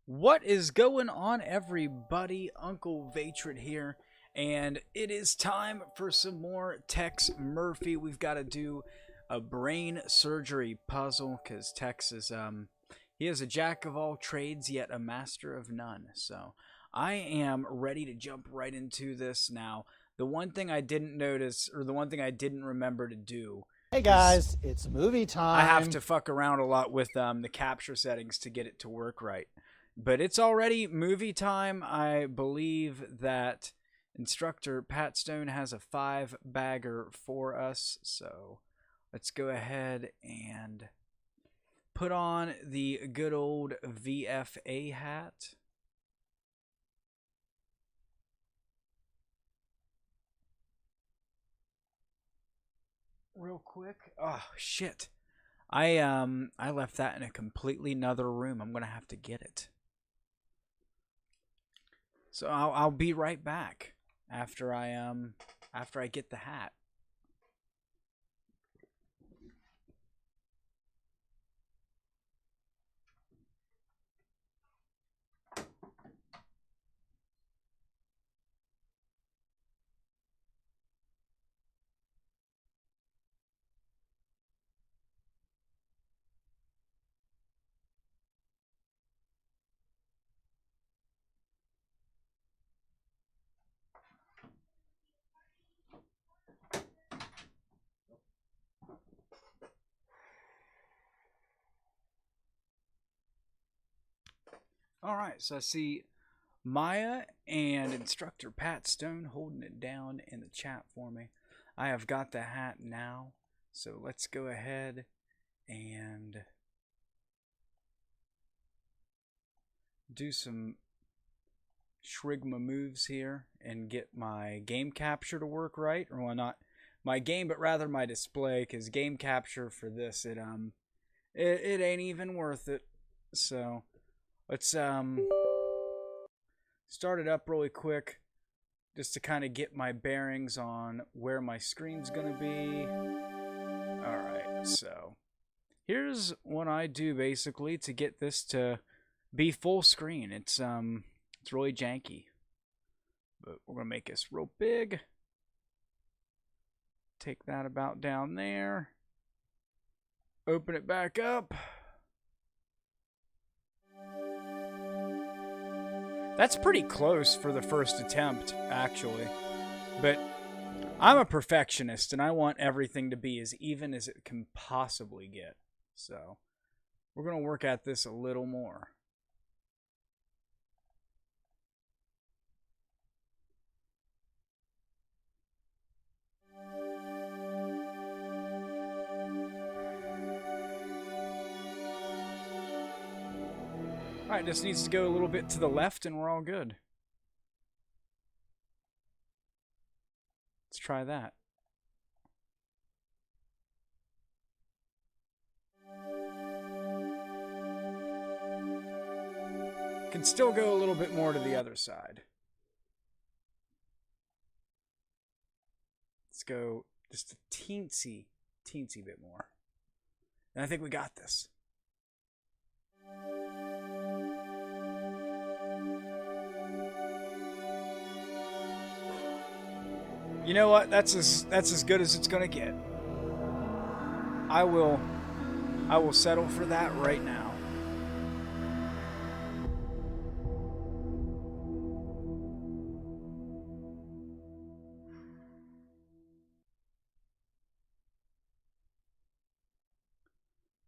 What is going on, everybody? Uncle Vatrid here, and it is time for some more Tex Murphy. We've got to do a brain surgery puzzle because Tex is he is a jack of all trades yet a master of none. So I am ready to jump right into this now. The one thing I didn't notice, or the one thing I didn't remember to do, Hey guys, it's movie time. I have to fuck around a lot with the capture settings to get it to work right. But it's already movie time. I believe that instructor Pat Stone has a 5-bagger for us. So let's go ahead and put on the good old VFA hat. Real quick. Oh shit. I left that in a completely another room. I'm gonna have to get it. So I'll be right back after I get the hat. All right, so I see Maya and instructor Pat Stone holding it down in the chat for me. I have got the hat now, so let's go ahead and do some shrigma moves here and get my game capture to work right, or well, not my game, but rather my display, because game capture for this it ain't even worth it. So let's start it up really quick just to kind of get my bearings on where my screen's gonna be. Alright, so here's what I do basically to get this to be full screen. It's really janky, but we're gonna make this real big. Take that about down there, open it back up. That's pretty close for the first attempt, actually. But I'm a perfectionist, and I want everything to be as even as it can possibly get. So we're going to work at this a little more. Alright, this needs to go a little bit to the left and we're all good. Let's try that. Can still go a little bit more to the other side. Let's go just a teensy bit more. And I think we got this. You know what? That's as good as it's gonna get. I will settle for that right now.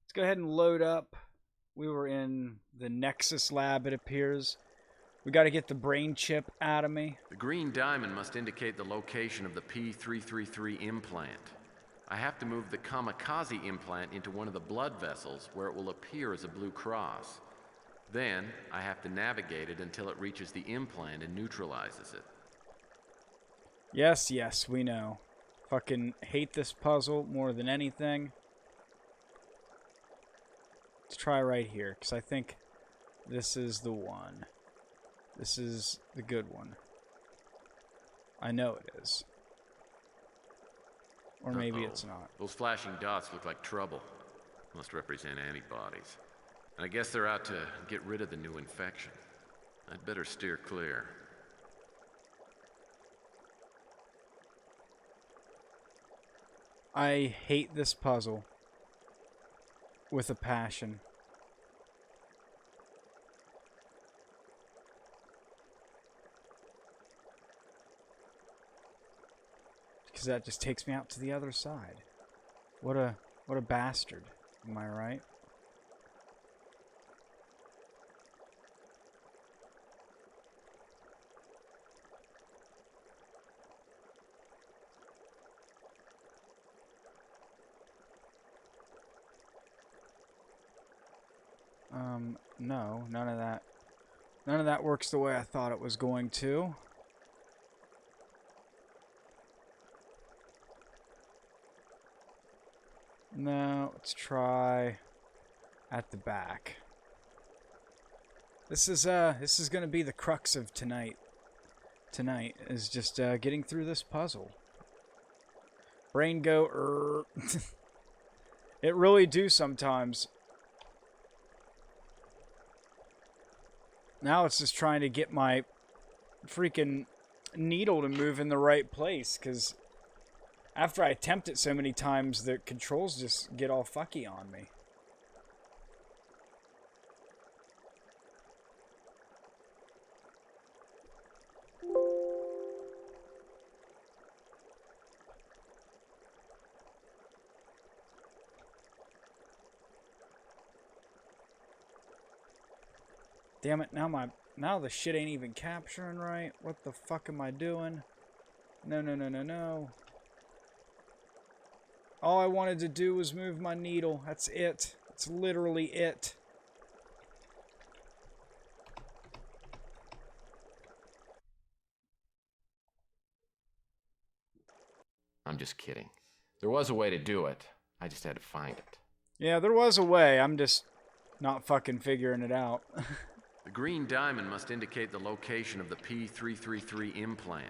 Let's go ahead and load up. We were in the Nexus lab, it appears. We got to get the brain chip out of me. The green diamond must indicate the location of the P333 implant. I have to move the kamikaze implant into one of the blood vessels where it will appear as a blue cross. Then, I have to navigate it until it reaches the implant and neutralizes it. Yes, we know. Fucking hate this puzzle more than anything. Let's try right here, because I think this is the one. This is the good one. I know it is. Or maybe it's not. Those flashing dots look like trouble. Must represent antibodies. And I guess they're out to get rid of the new infection. I'd better steer clear. I hate this puzzle with a passion. Because that just takes me out to the other side. What a bastard. Am I right? No, none of that. None of that works the way I thought it was going to. No, let's try at the back. This is gonna be the crux of tonight. Tonight is just getting through this puzzle. Brain go, It really do sometimes. Now it's just trying to get my freaking needle to move in the right place, because after I attempt it so many times, the controls just get all fucky on me. Damn it, now the shit ain't even capturing right. What the fuck am I doing? No, no, no, no, no. All I wanted to do was move my needle. That's it. That's literally it. I'm just kidding. There was a way to do it. I just had to find it. Yeah, there was a way. I'm just not fucking figuring it out. The green diamond must indicate the location of the P333 implant.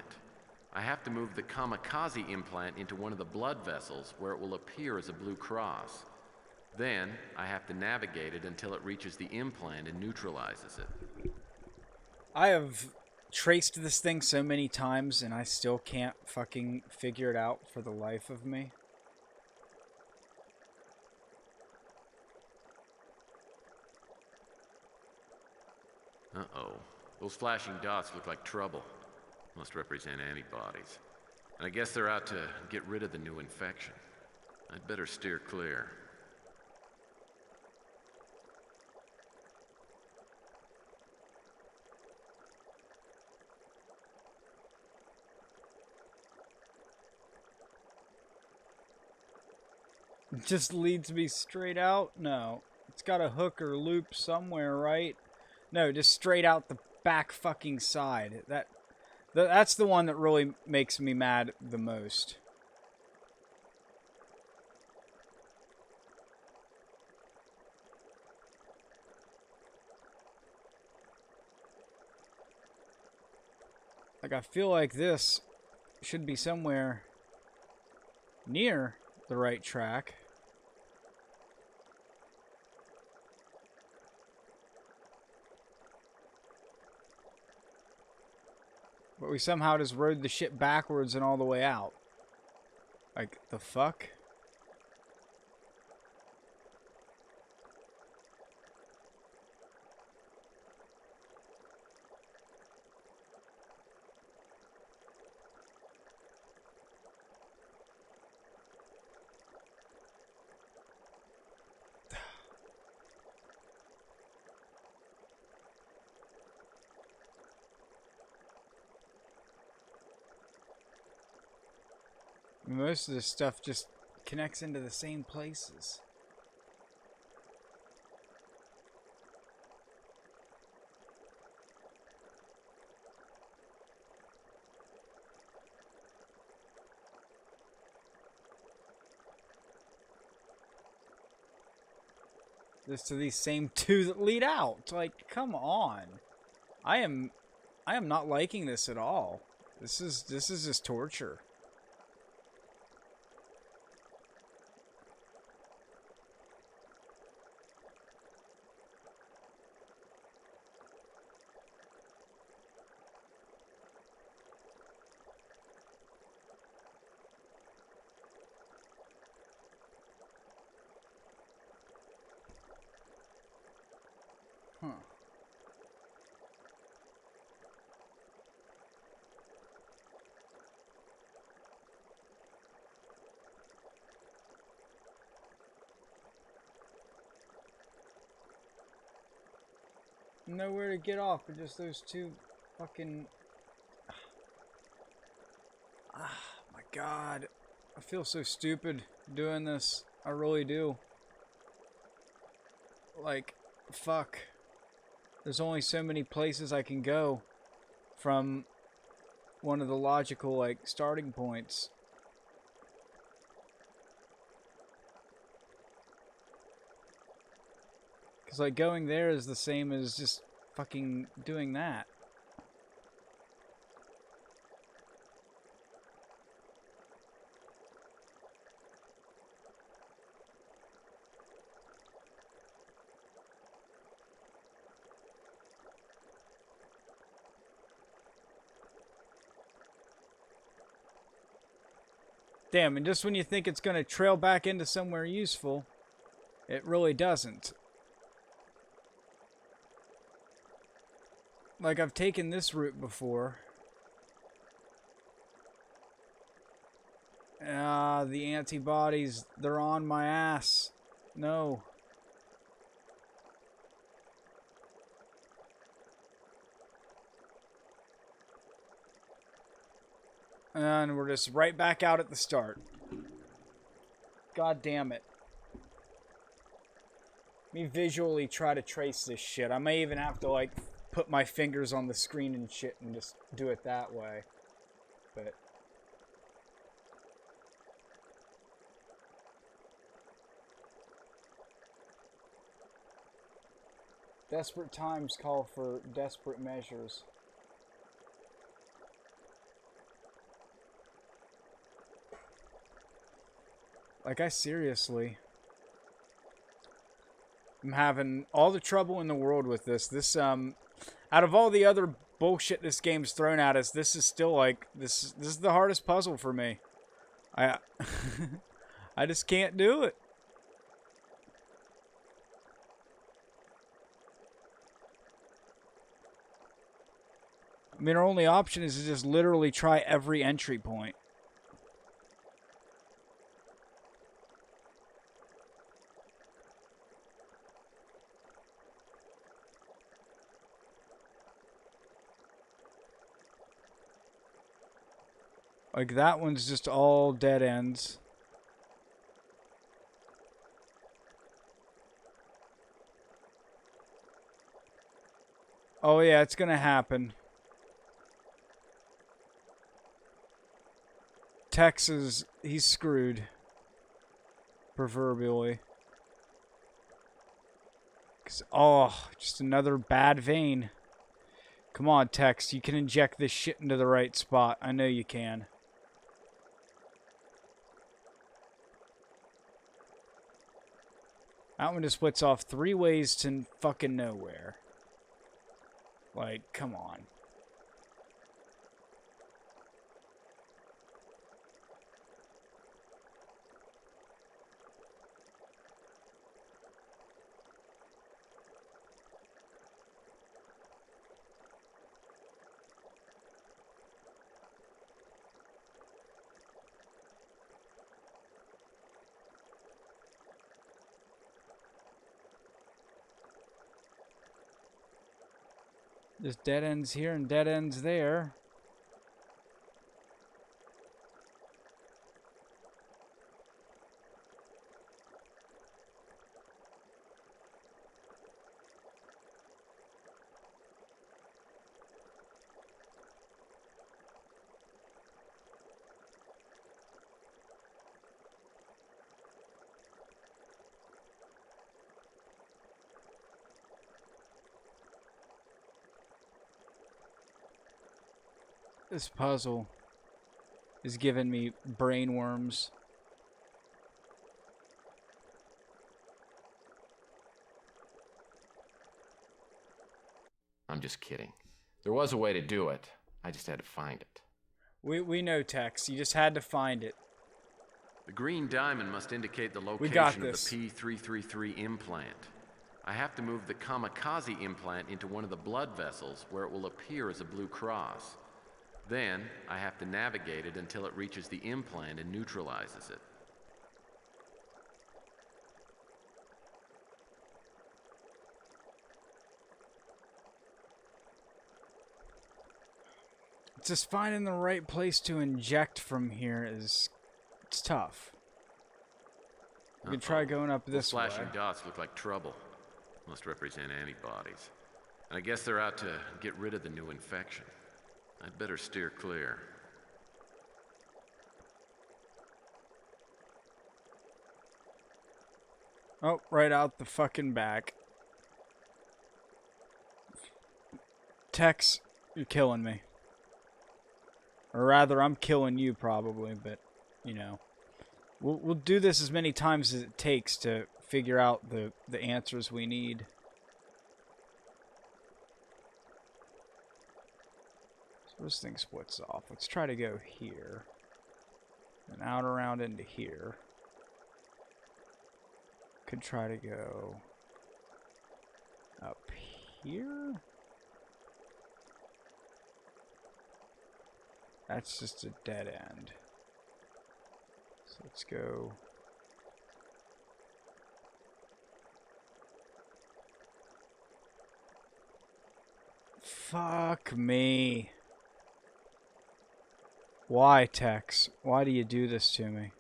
I have to move the kamikaze implant into one of the blood vessels where it will appear as a blue cross. Then, I have to navigate it until it reaches the implant and neutralizes it. I have traced this thing so many times and I still can't fucking figure it out for the life of me. Uh-oh. Those flashing dots look like trouble. Must represent antibodies. And I guess they're out to get rid of the new infection. I'd better steer clear. It just leads me straight out? No. It's got a hook or loop somewhere, right? No, just straight out the back fucking side. That's the one that really makes me mad the most. Like, I feel like this should be somewhere near the right track. But we somehow just rode the shit backwards and all the way out. Like, the fuck? Most of this stuff just connects into the same places. Just to these same two that lead out. Like, come on. I am not liking this at all. This is just torture. Nowhere to get off but just those two fucking... Ah, my God. I feel so stupid doing this. I really do. Like, fuck. There's only so many places I can go from one of the logical, like, starting points. Because, like, going there is the same as just fucking doing that. Damn, and just when you think it's going to trail back into somewhere useful, it really doesn't. Like, I've taken this route before. Ah, the antibodies, they're on my ass. No. And we're just right back out at the start. God damn it. Let me visually try to trace this shit. I may even have to, like, put my fingers on the screen and shit and just do it that way. But... desperate times call for desperate measures. Like, I seriously... I'm having all the trouble in the world with this. This, out of all the other bullshit this game's thrown at us, this is still, like, this is the hardest puzzle for me. I just can't do it. I mean, our only option is to just literally try every entry point. Like, that one's just all dead ends. Oh, yeah, it's gonna happen. TEX he's screwed. Proverbially. 'Cause, oh, just another bad vein. Come on, TEX, you can inject this shit into the right spot. I know you can. That one just splits off 3 ways to fucking nowhere. Like, come on. Just dead ends here and dead ends there. This puzzle is giving me brain worms. I'm just kidding. There was a way to do it. I just had to find it. We know, Tex. You just had to find it. The green diamond must indicate the We got location of this. the P333 implant. I have to move the kamikaze implant into one of the blood vessels where it will appear as a blue cross. Then, I have to navigate it until it reaches the implant and neutralizes it. Just finding the right place to inject from here it's tough. We can try going up Those this way. flashing dots look like trouble. Must represent antibodies. And I guess they're out to get rid of the new infection. I'd better steer clear. Oh, right out the fucking back. Tex, you're killing me. Or rather, I'm killing you probably, but, you know. We'll do this as many times as it takes to figure out the answers we need. So this thing splits off. Let's try to go here. And out around into here. Could try to go up here. That's just a dead end. So let's go. Fuck me. Why, Tex? Why do you do this to me?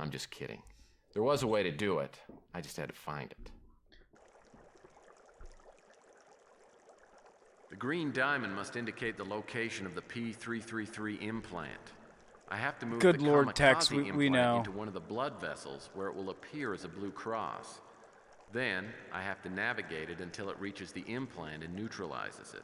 I'm just kidding. There was a way to do it. I just had to find it. The green diamond must indicate the location of the P333 implant. I have to move Good the Lord, kamikaze Tex, we implant know. into one of the blood vessels where it will appear as a blue cross. Then I have to navigate it until it reaches the implant and neutralizes it.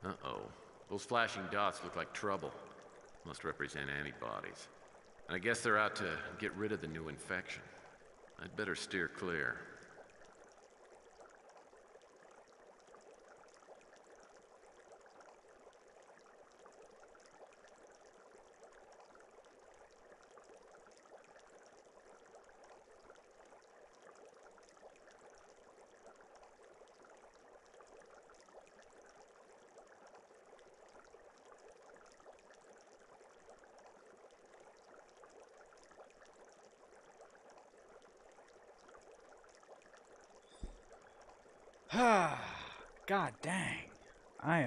Uh-oh. Those flashing dots look like trouble. Must represent antibodies. And I guess they're out to get rid of the new infection. I'd better steer clear. God dang. I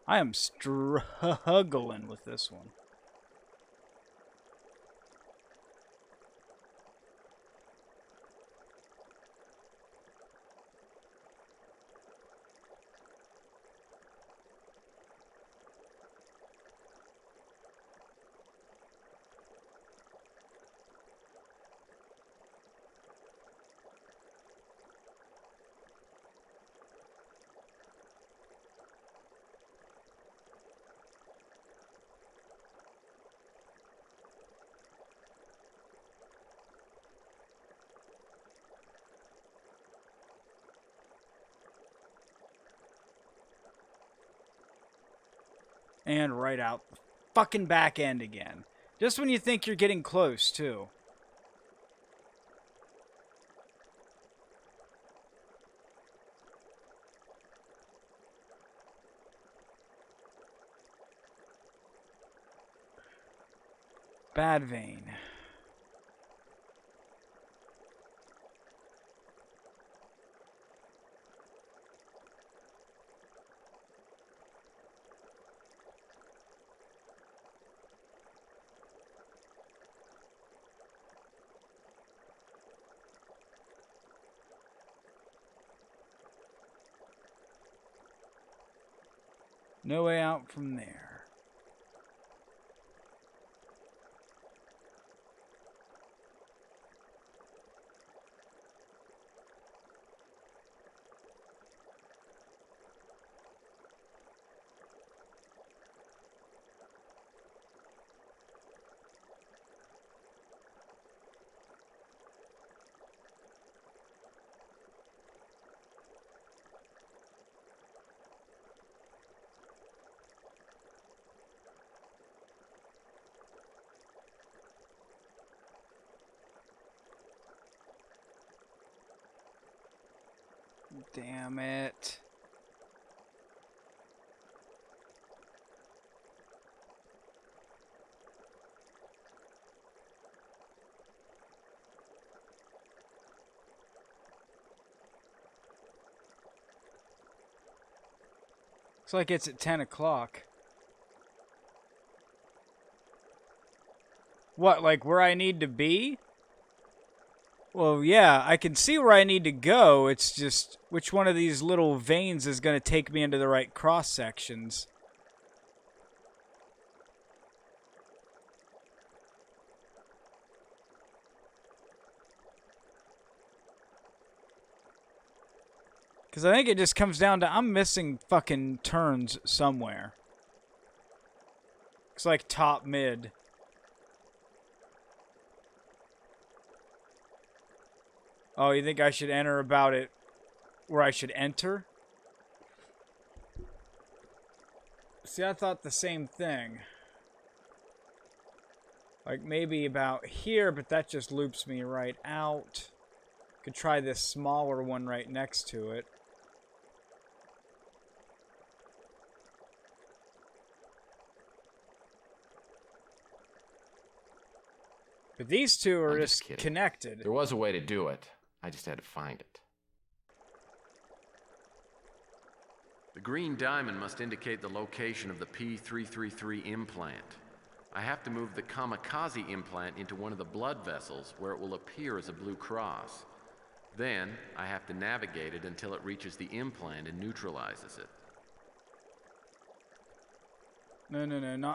am struggling with this one. And right out the fucking back end again. Just when you think you're getting close, too. Bad vein. No way out from there. Damn it. Looks like it's at 10 o'clock. What, like where I need to be? Well, yeah, I can see where I need to go. It's just which one of these little veins is going to take me into the right cross sections. Because I think it just comes down to I'm missing fucking turns somewhere. It's like top mid. Oh, you think I should enter about it where I should enter? See, I thought the same thing. Like maybe about here, but that just loops me right out. Could try this smaller one right next to it. But these two are just connected. There was a way to do it. I just had to find it. The green diamond must indicate the location of the P333 implant. I have to move the kamikaze implant into one of the blood vessels where it will appear as a blue cross. Then, I have to navigate it until it reaches the implant and neutralizes it. No,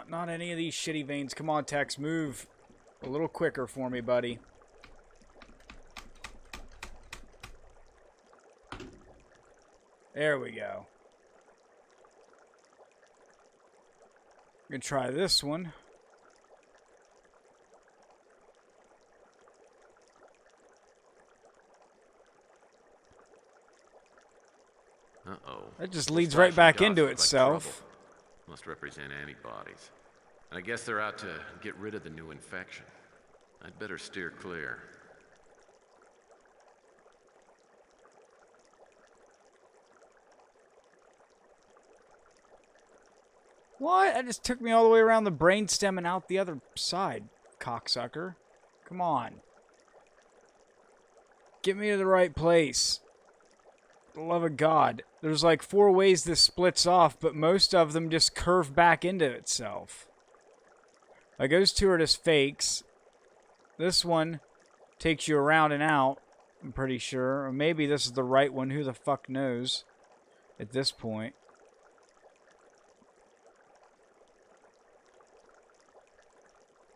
not any of these shitty veins. Come on, Tex, move a little quicker for me, buddy. There we go. I'm gonna try this one. Uh-oh. That just leads right back into itself. Like must represent antibodies. I guess they're out to get rid of the new infection. I'd better steer clear. What? That just took me all the way around the brainstem and out the other side, cocksucker. Come on. Get me to the right place. For the love of God. There's like 4 ways this splits off, but most of them just curve back into itself. Like those 2 are just fakes. This one takes you around and out, I'm pretty sure. Or maybe this is the right one. Who the fuck knows at this point.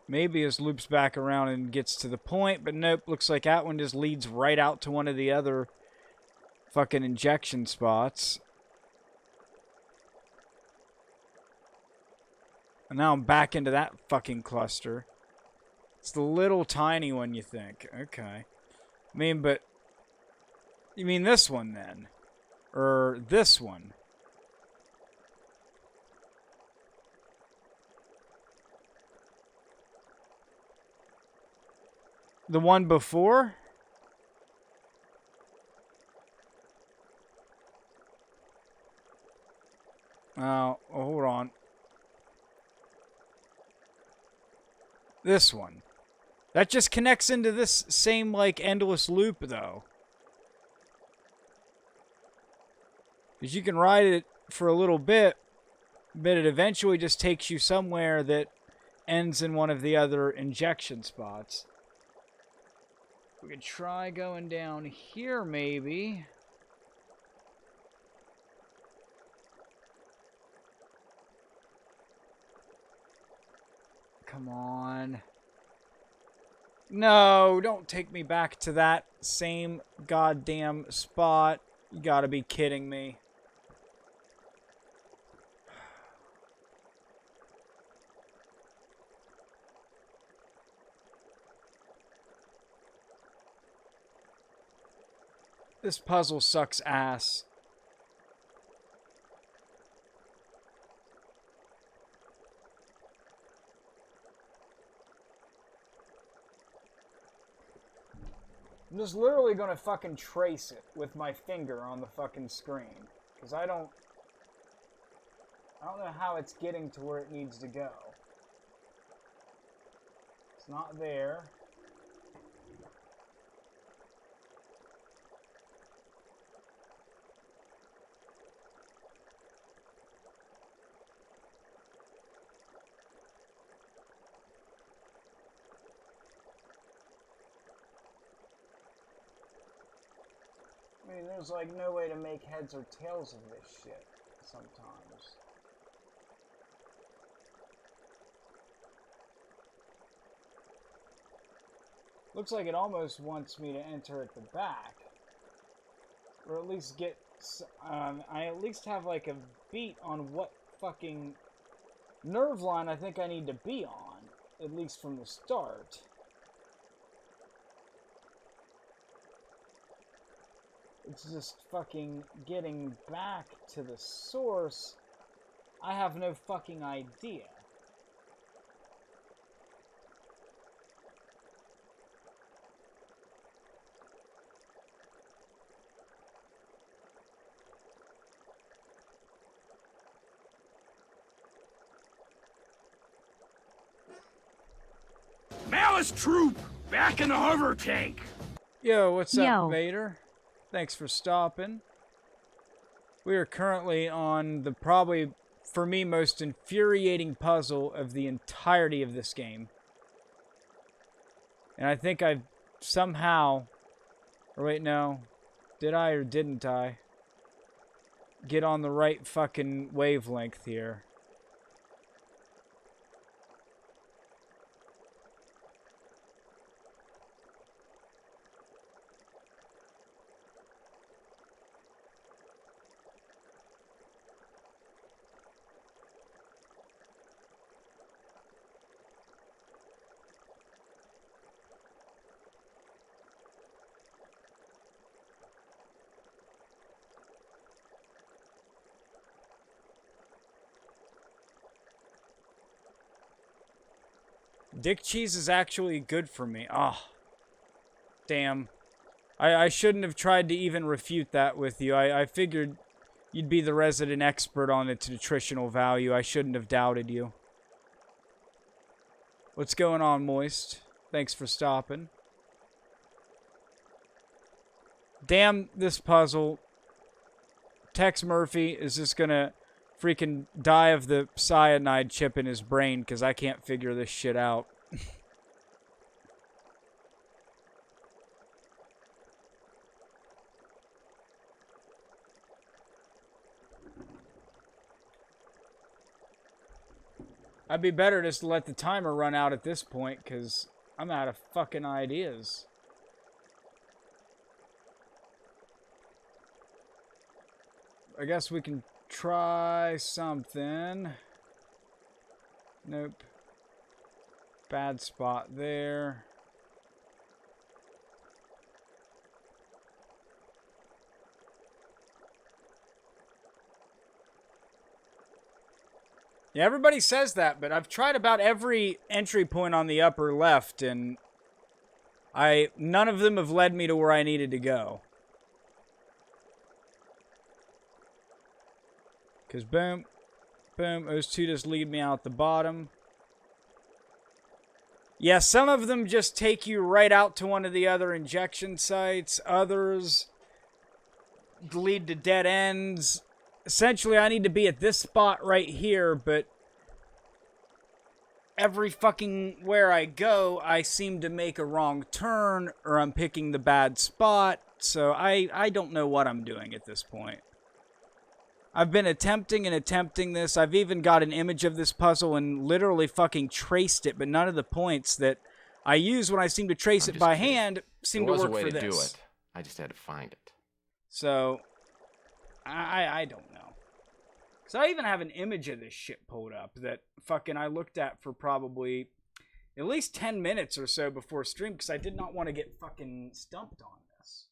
Maybe this loops back around and gets to the point, but nope, looks like that one just leads right out to one of the other fucking injection spots. And now I'm back into that fucking cluster. It's the little tiny one, you think. Okay. I mean, but... You mean this one, then? Or this one? The one before? Oh, hold on. This one. That just connects into this same, like, endless loop, though. Because you can ride it for a little bit, but it eventually just takes you somewhere that ends in one of the other injection spots. We could try going down here, maybe. Come on. No, don't take me back to that same goddamn spot. You gotta be kidding me. This puzzle sucks ass. I'm just literally gonna fucking trace it with my finger on the fucking screen. Because I don't know how it's getting to where it needs to go. It's not there. I mean, there's like no way to make heads or tails of this shit sometimes. Looks like it almost wants me to enter at the back. Or at least get... I at least have like a beat on what fucking nerve line I think I need to be on. At least from the start. It's just fucking getting back to the source. I have no fucking idea. Malice troop, back in the hover tank. Yo, what's Yo. up, Vader? Thanks for stopping. We are currently on the probably, for me, most infuriating puzzle of the entirety of this game. And I think I've somehow... Or wait, no. Did I or didn't I? Get on the right fucking wavelength here. Dick cheese is actually good for me. Oh. Damn. I shouldn't have tried to even refute that with you. I figured you'd be the resident expert on its nutritional value. I shouldn't have doubted you. What's going on, Moist? Thanks for stopping. Damn this puzzle. Tex Murphy is just gonna freaking die of the cyanide chip in his brain because I can't figure this shit out. I'd be better just to let the timer run out at this point because I'm out of fucking ideas. I guess we can try something. Nope. Bad spot there. Yeah, everybody says that, but I've tried about every entry point on the upper left, and none of them have led me to where I needed to go. Because boom, boom, those two just lead me out the bottom. Yeah, some of them just take you right out to one of the other injection sites. Others lead to dead ends. Essentially, I need to be at this spot right here, but every fucking where I go, I seem to make a wrong turn, or I'm picking the bad spot, so I don't know what I'm doing at this point. I've been attempting and attempting this. I've even got an image of this puzzle and literally fucking traced it, but none of the points that I use when I seem to trace it by hand seem to work for this. There was a way to do it. I just had to find it. So, I don't know. So I even have an image of this shit pulled up that fucking I looked at for probably at least 10 minutes or so before stream because I did not want to get fucking stumped on this.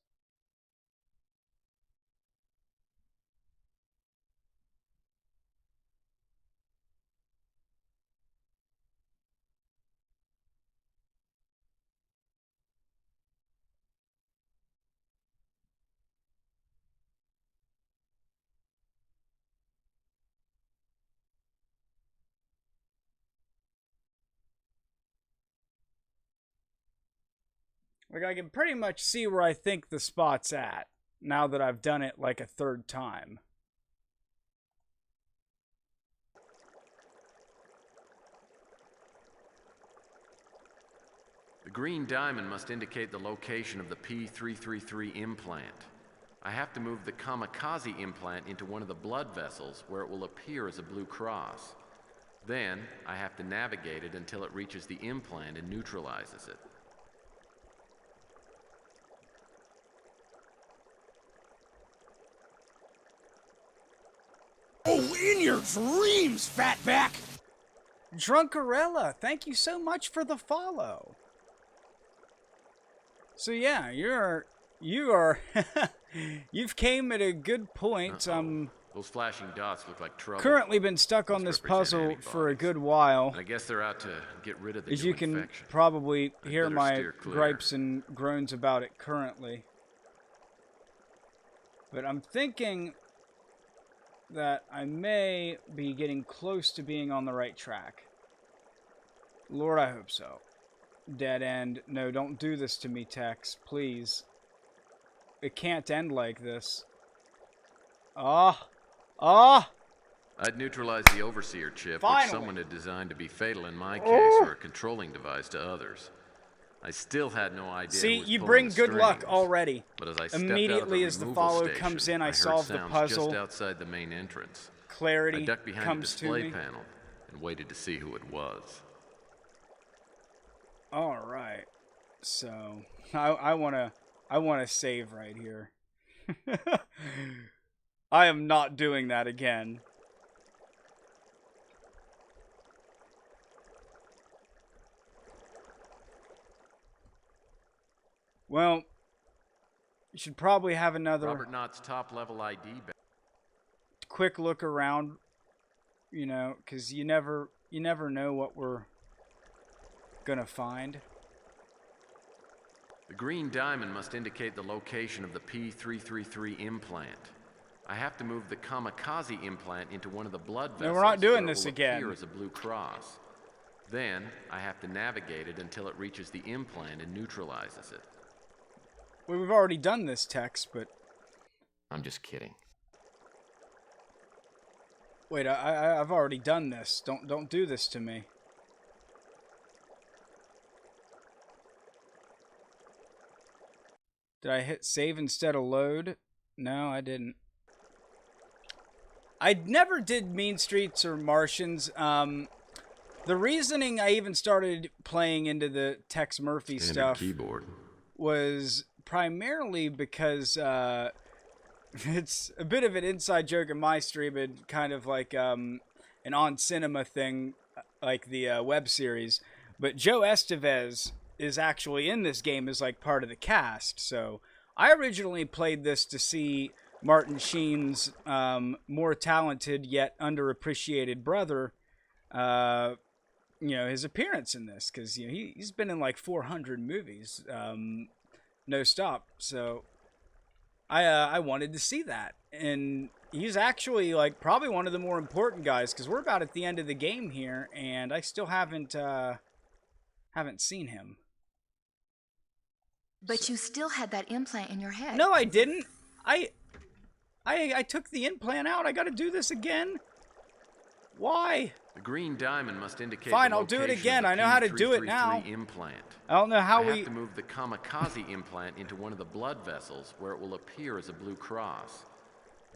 Like, I can pretty much see where I think the spot's at, now that I've done it like a third time. The green diamond must indicate the location of the P333 implant. I have to move the kamikaze implant into one of the blood vessels where it will appear as a blue cross. Then, I have to navigate it until it reaches the implant and neutralizes it. Oh, in your dreams, fatback! Drunkarella, thank you so much for the follow. So yeah, you are you've came at a good point. Those flashing dots look like trouble. Currently been stuck on this puzzle for a good while. And I guess they're out to get rid of the As new you can infection. probably hear better my steer clear. gripes and groans about it currently. But I'm thinking that I may be getting close to being on the right track. Lord, I hope so. Dead end. No, don't do this to me, TEX. Please. It can't end like this. Ah! Ah! I'd neutralize the overseer chip, Finally. which someone had designed to be fatal in my case, or a controlling device to others. I still had no idea. See, who was you pulling bring the good luck strings. already. But as I stepped Immediately out as of the the removal follow station, comes in, I heard solve the sounds puzzle. just outside the main entrance. Clarity I ducked behind comes the to display me. panel and waited to see who it was. All right. So, I want to save right here. I am not doing that again. Well, you should probably have another Robert Knott's top-level ID. quick look around, you know, because you never know what we're gonna find. The green diamond must indicate the location of the P333 implant. I have to move the kamikaze implant into one of the blood vessels. No, we're not doing where it this will again. appear as a blue cross. Then, I have to navigate it until it reaches the implant and neutralizes it. Well, we've already done this, TEX, but I'm just kidding. wait, I've already done this. Don't do this to me. Did I hit save instead of load? No, I didn't. I never did Mean Streets or Martians. The reasoning I even started playing into the Tex Murphy stuff keyboard was primarily because it's a bit of an inside joke in my stream, and kind of like an on cinema thing, like the web series. But Joe Estevez is actually in this game as like part of the cast. So I originally played this to see Martin Sheen's more talented yet underappreciated brother, you know, his appearance in this, because you know he's been in like 400 movies, no stop. So I wanted to see that, and he's actually like probably one of the more important guys, because we're about at the end of the game here, and I still haven't seen him. But you still had that implant in your head. No, I didn't. I took the implant out. I got to do this again. Why? The green diamond must indicate. Fine, the I'll do it location again. of the I know how to do it now. P333 implant. I don't know how I we. have to move the kamikaze implant into one of the blood vessels where it will appear as a blue cross.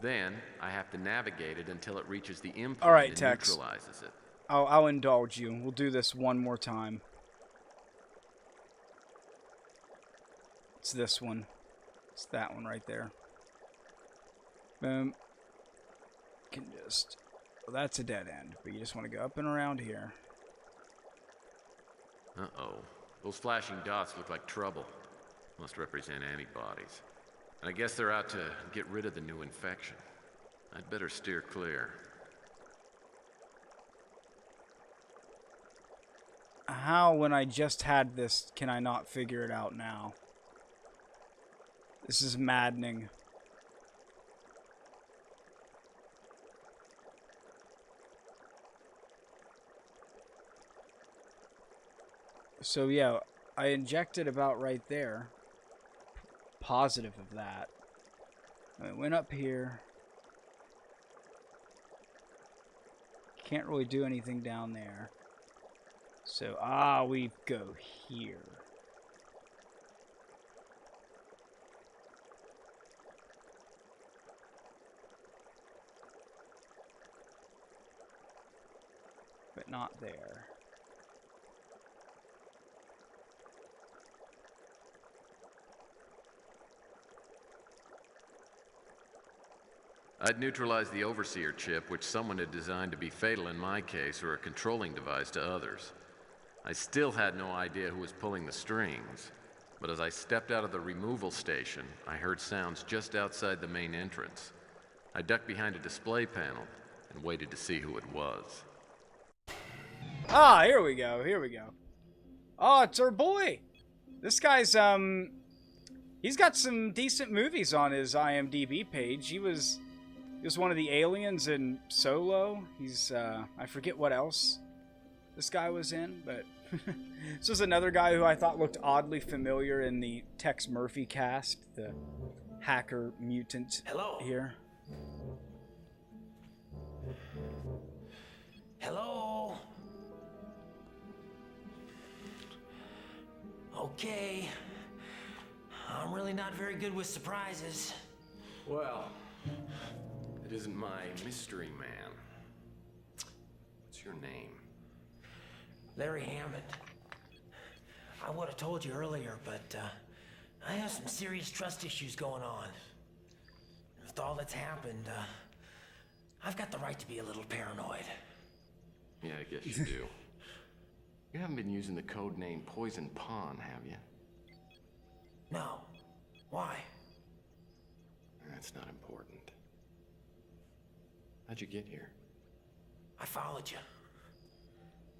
Then I have to navigate it until it reaches the implant All right, and Tex. neutralizes it. I'll indulge you. We'll do this one more time. It's this one. It's that one right there. Boom. Can just. Well, that's a dead end, but you just want to go up and around here. Uh-oh. Those flashing dots look like trouble. Must represent antibodies. And I guess they're out to get rid of the new infection. I'd better steer clear. How, when I just had this, can I not figure it out now? This is maddening. So yeah, I injected about right there. Positive of that. I went up here. Can't really do anything down there. So, we go here. But not there. I'd neutralized the Overseer chip, which someone had designed to be fatal in my case, or a controlling device to others. I still had no idea who was pulling the strings, but as I stepped out of the removal station, I heard sounds just outside the main entrance. I ducked behind a display panel and waited to see who it was. Ah, here we go, here we go. Oh, it's our boy! This guy's, he's got some decent movies on his IMDb page. He was one of the aliens in Solo. He's, I forget what else this guy was in, but this was another guy who I thought looked oddly familiar in the Tex Murphy cast, the hacker mutant here. Hello? Okay. I'm really not very good with surprises. Well, it isn't my mystery man. What's your name? Larry Hammond. I would have told you earlier, but I have some serious trust issues going on. With all that's happened, I've got the right to be a little paranoid. Yeah, I guess you do. You haven't been using the code name Poison Pawn, have you? No. Why? That's not important. How'd you get here? I followed you.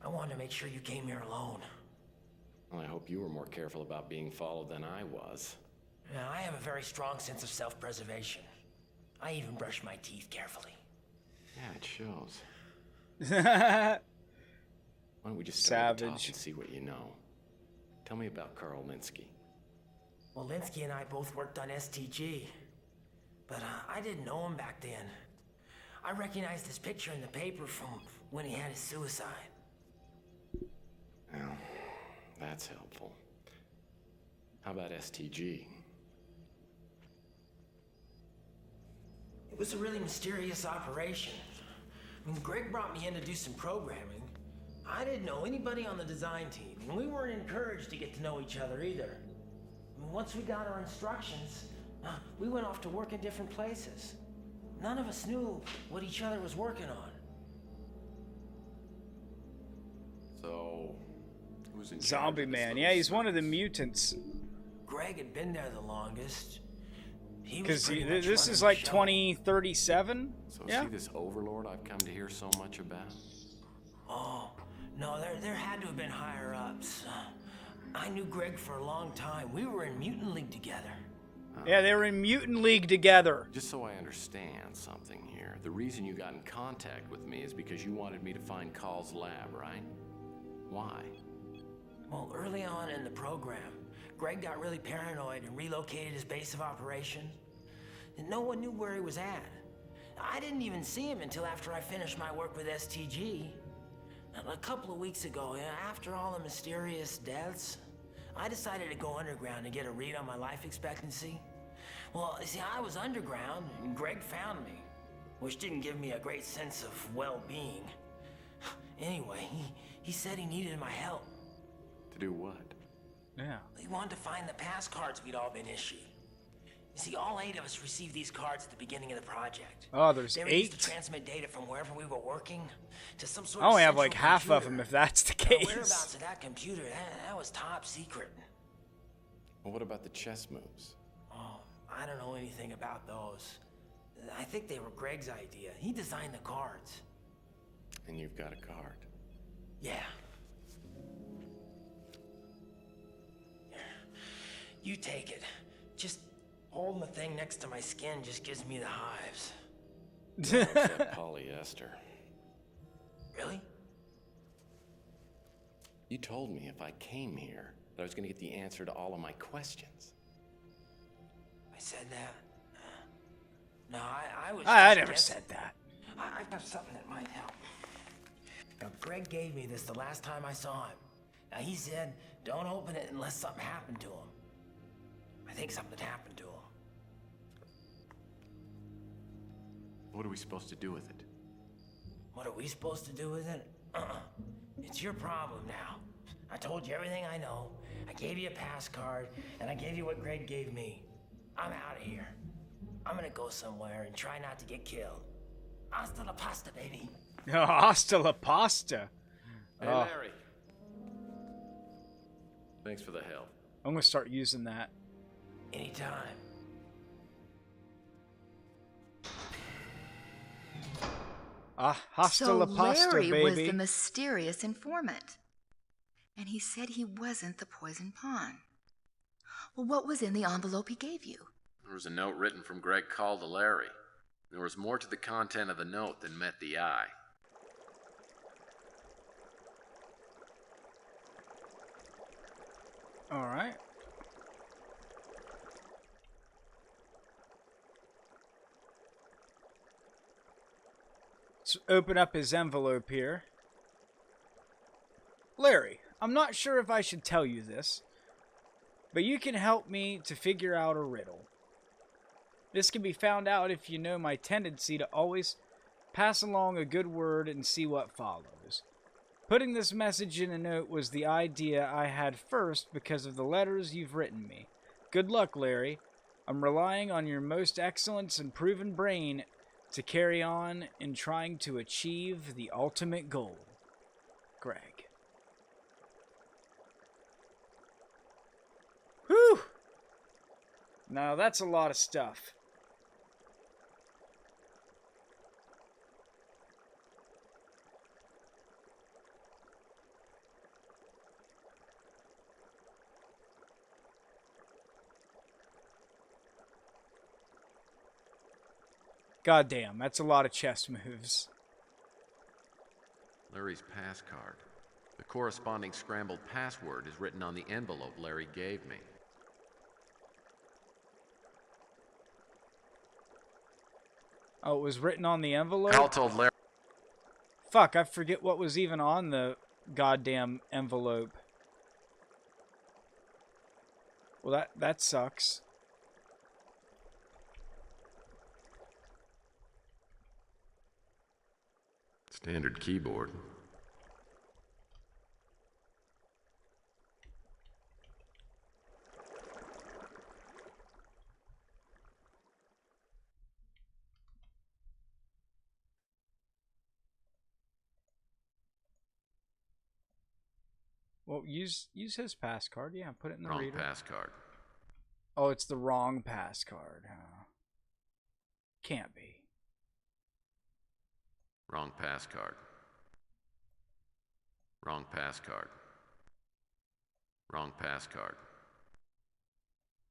I wanted to make sure you came here alone. Well, I hope you were more careful about being followed than I was. Now, I have a very strong sense of self-preservation. I even brush my teeth carefully. Yeah, it shows. Savage. Why don't we just start at the top and see what you know? Tell me about Carl Linsky. Well, Linsky and I both worked on STG, but I didn't know him back then. I recognized his picture in the paper from when he had his suicide. Well, that's helpful. How about STG? It was a really mysterious operation. When Greg brought me in to do some programming, I didn't know anybody on the design team, and we weren't encouraged to get to know each other either. Once we got our instructions, we went off to work in different places. None of us knew what each other was working on. So, who's in charge Zombie of this Man. little Yeah, he's one of the service? mutants. Greg had been there the longest. Because pretty much this running is the like show. 2037? So Yeah. is he this overlord I've come to hear so much about? Oh, no, there had to have been higher ups. I knew Greg for a long time. We were in Mutant League together. Yeah, they were in Mutant League together. Just so I understand something here, the reason you got in contact with me is because you wanted me to find Carl's lab, right? Why? Well, early on in the program, Greg got really paranoid and relocated his base of operation. And no one knew where he was at. I didn't even see him until after I finished my work with STG. A couple of weeks ago, after all the mysterious deaths, I decided to go underground and get a read on my life expectancy. Well, you see, I was underground and Greg found me, which didn't give me a great sense of well-being. Anyway, he said he needed my help. To do what? Yeah. He wanted to find the pass cards we'd all been issued. You see, all 8 of us received these cards at the beginning of the project. Oh, there's They were used to 8? transmit data from wherever we were working to some sort I of only have central like half of computer. them if that's the The case. whereabouts of that computer, that was top secret. Well, what about the chess moves? Oh, I don't know anything about those. I think they were Greg's idea. He designed the cards. And you've got a card. Yeah. Here, you take it. Just holding the thing next to my skin just gives me the hives. Except polyester. Really? You told me if I came here, that I was going to get the answer to all of my questions. I said that. No, I was. I just never guessing. said that. I've got something that might help. Now, Greg gave me this the last time I saw him. Now, he said, don't open it unless something happened to him. I think something happened to him. What are we supposed to do with it? What are we supposed to do with it? It's your problem now. I told you everything I know. I gave you a pass card, and I gave you what Greg gave me. I'm out of here. I'm gonna go somewhere and try not to get killed. Hasta la pasta, baby. Hasta la pasta. Hey, Larry. Thanks for the help. I'm gonna start using that. Anytime. Hasta So la pasta, Larry baby. was the mysterious informant. And he said he wasn't the poison pawn. Well, what was in the envelope he gave you? There was a note written from Greg Call to Larry. There was more to the content of the note than met the eye. All right. Let's open up his envelope here. Larry, I'm not sure if I should tell you this, but you can help me to figure out a riddle. This can be found out if you know my tendency to always pass along a good word and see what follows. Putting this message in a note was the idea I had first because of the letters you've written me. Good luck, Larry. I'm relying on your most excellent and proven brain to carry on in trying to achieve the ultimate goal. Greg. Whew! Now that's a lot of stuff. Goddamn, that's a lot of chess moves. Larry's pass card. The corresponding scrambled password is written on the envelope Larry gave me. Oh, it was written on the envelope? Cal told Larry. Fuck, I forget what was even on the goddamn envelope. Well, that sucks. Standard keyboard. Well, use his pass card. Yeah, put it in the Wrong reader. pass card. Oh, it's the wrong pass card. Huh? Can't be. Wrong pass card. Wrong pass card. Wrong pass card.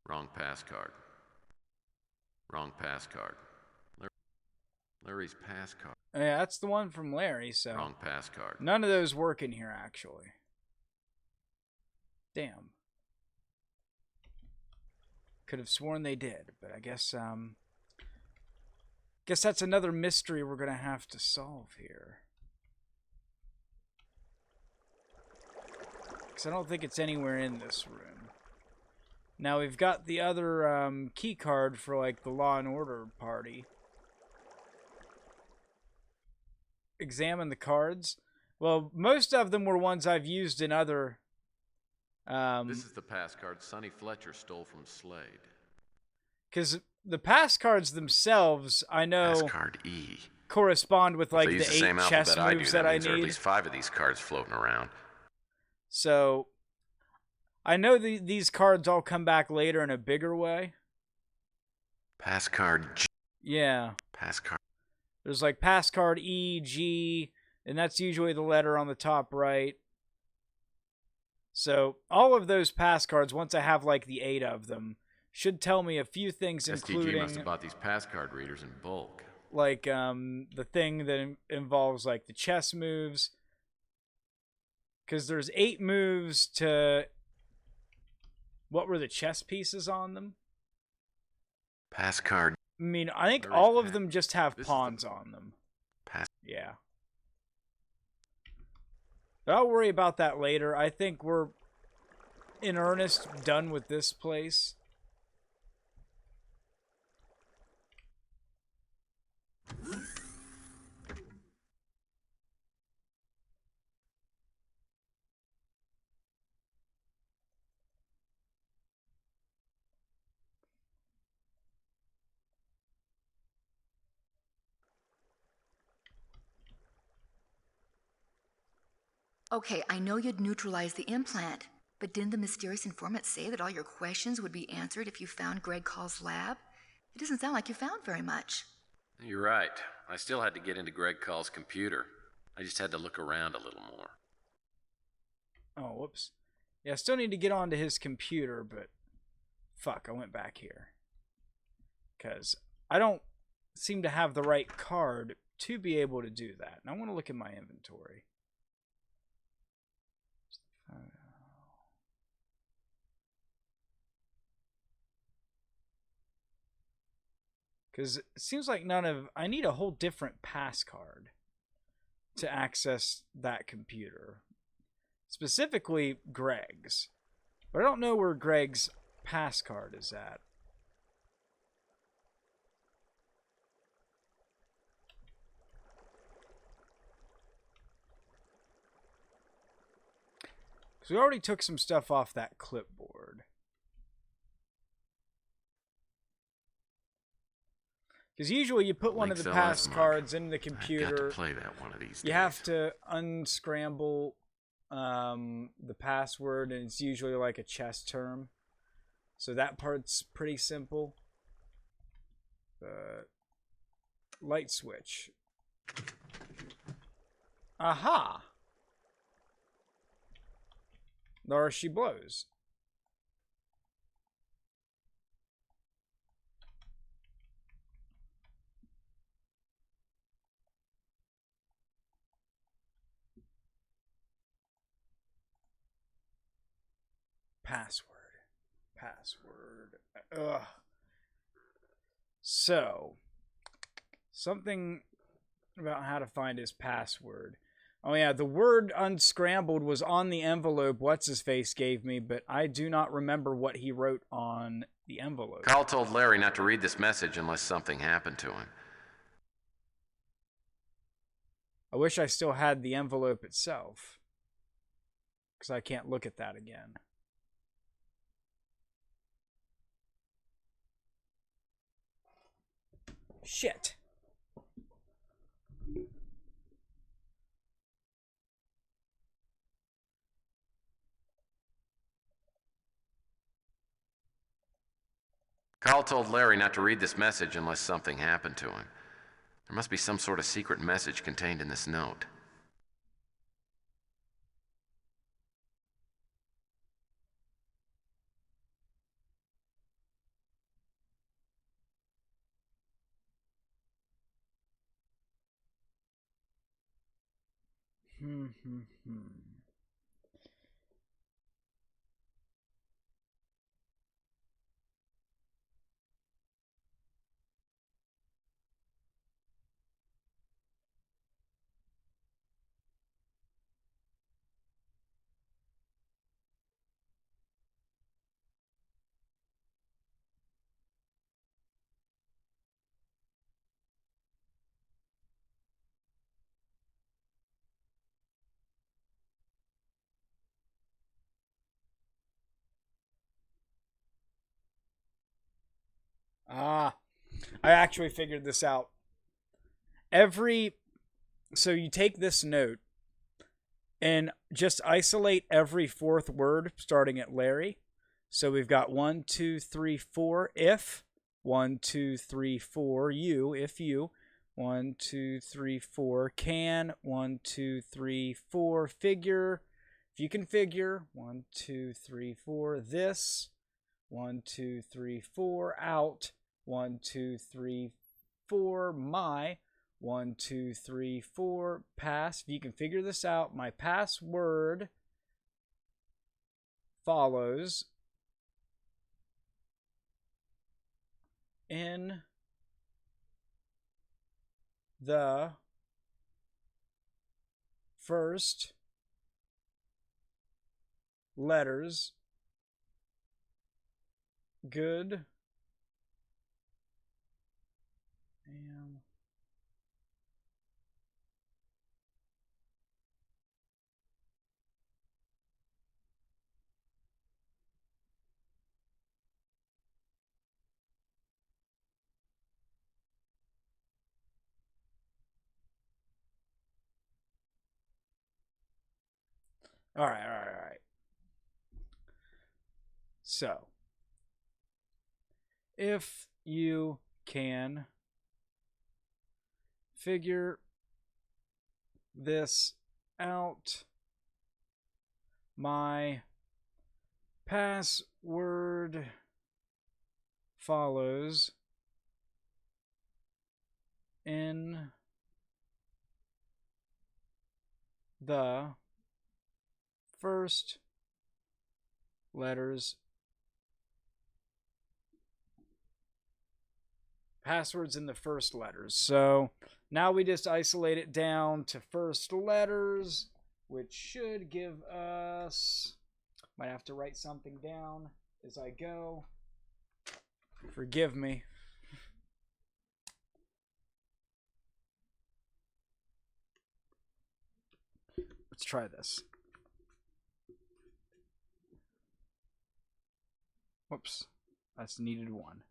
Wrong pass card. Wrong pass card. Larry's pass card. Yeah, that's the one from Larry, so... Wrong pass card. None of those work in here, actually. Damn. Could have sworn they did, but I guess, guess that's another mystery we're gonna have to solve here. Because I don't think it's anywhere in this room. Now, we've got the other key card for, like, the Law and Order party. Examine the cards. Well, most of them were ones I've used in other... This is the pass card Sonny Fletcher stole from Slade. Because the pass cards themselves, I know, Pass card E. correspond with like If they use the the same 8 chess alphabet I do, moves that that I means there are at need. least 5 of these cards floating around. So I know these cards all come back later in a bigger way. Pass card G. Yeah. Pass card. There's like pass card E, G, and that's usually the letter on the top right. So all of those pass cards, once I have like the 8 of them, should tell me a few things, including STG must have bought these pass card readers in bulk. like the thing that involves like the chess moves. Because there's 8 moves to What were the chess pieces on them? Pass card. I mean, I think Where is all of that? them just have This is the- pawns on them. Pass. Yeah. But I'll worry about that later. I think we're, in earnest, done with this place. Okay, I know you'd neutralize the implant, but didn't the mysterious informant say that all your questions would be answered if you found Greg Call's lab? It doesn't sound like you found very much. You're right. I still had to get into Greg Call's computer. I just had to look around a little more. Oh, whoops. Yeah, I still need to get onto his computer, but fuck, I went back here. Because I don't seem to have the right card to be able to do that. And I want to look at my inventory. Because it seems like I need a whole different pass card to access that computer. Specifically, Greg's. But I don't know where Greg's pass card is at. Because we already took some stuff off that clipboard. Because usually you put one of the pass cards in the computer. I've got to play that one of these days. You have to unscramble the password, and it's usually like a chess term. So that part's pretty simple. Light switch. Aha! There she blows. Password. Ugh. So, something about how to find his password. Oh yeah, the word unscrambled was on the envelope What's-His-Face gave me, but I do not remember what he wrote on the envelope. Carl told Larry not to read this message unless something happened to him. I wish I still had the envelope itself, because I can't look at that again. Shit. Carl told Larry not to read this message unless something happened to him. There must be some sort of secret message contained in this note. Ah, I actually figured this out. So you take this note and just isolate every fourth word starting at Larry. So we've got 1, 2, 3, 4, if. 1, 2, 3, 4, you, if you. 1, 2, 3, 4, can. 1, 2, 3, 4, figure. If you can figure. 1, 2, 3, 4, this. 1, 2, 3, 4, out. 1, 2, 3, 4, my. 1, 2, 3, 4, pass. If you can figure this out, my password follows in the first letters. Good. Am. All right. So, if you can figure this out, my password follows in the first letters. Passwords in the first letters. So now we just isolate it down to first letters, which should give us... Might have to write something down as I go. Forgive me. Let's try this. Whoops. That's needed one.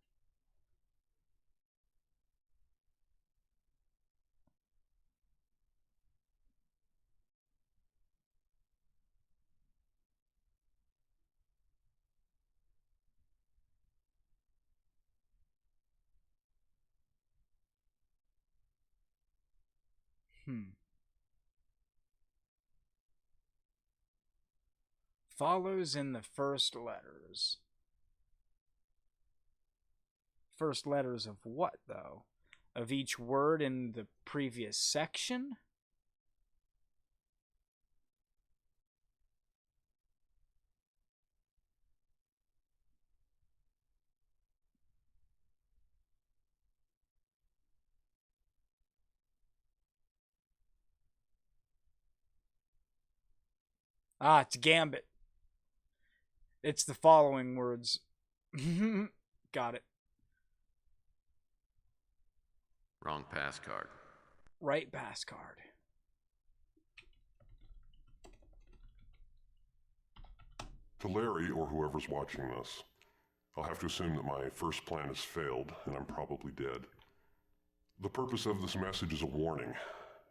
Follows in the first letters. First letters of what, though? Of each word in the previous section? Ah, it's Gambit. It's the following words. Got it. Wrong pass card. Right pass card. To Larry, or whoever's watching this, I'll have to assume that my first plan has failed, and I'm probably dead. The purpose of this message is a warning,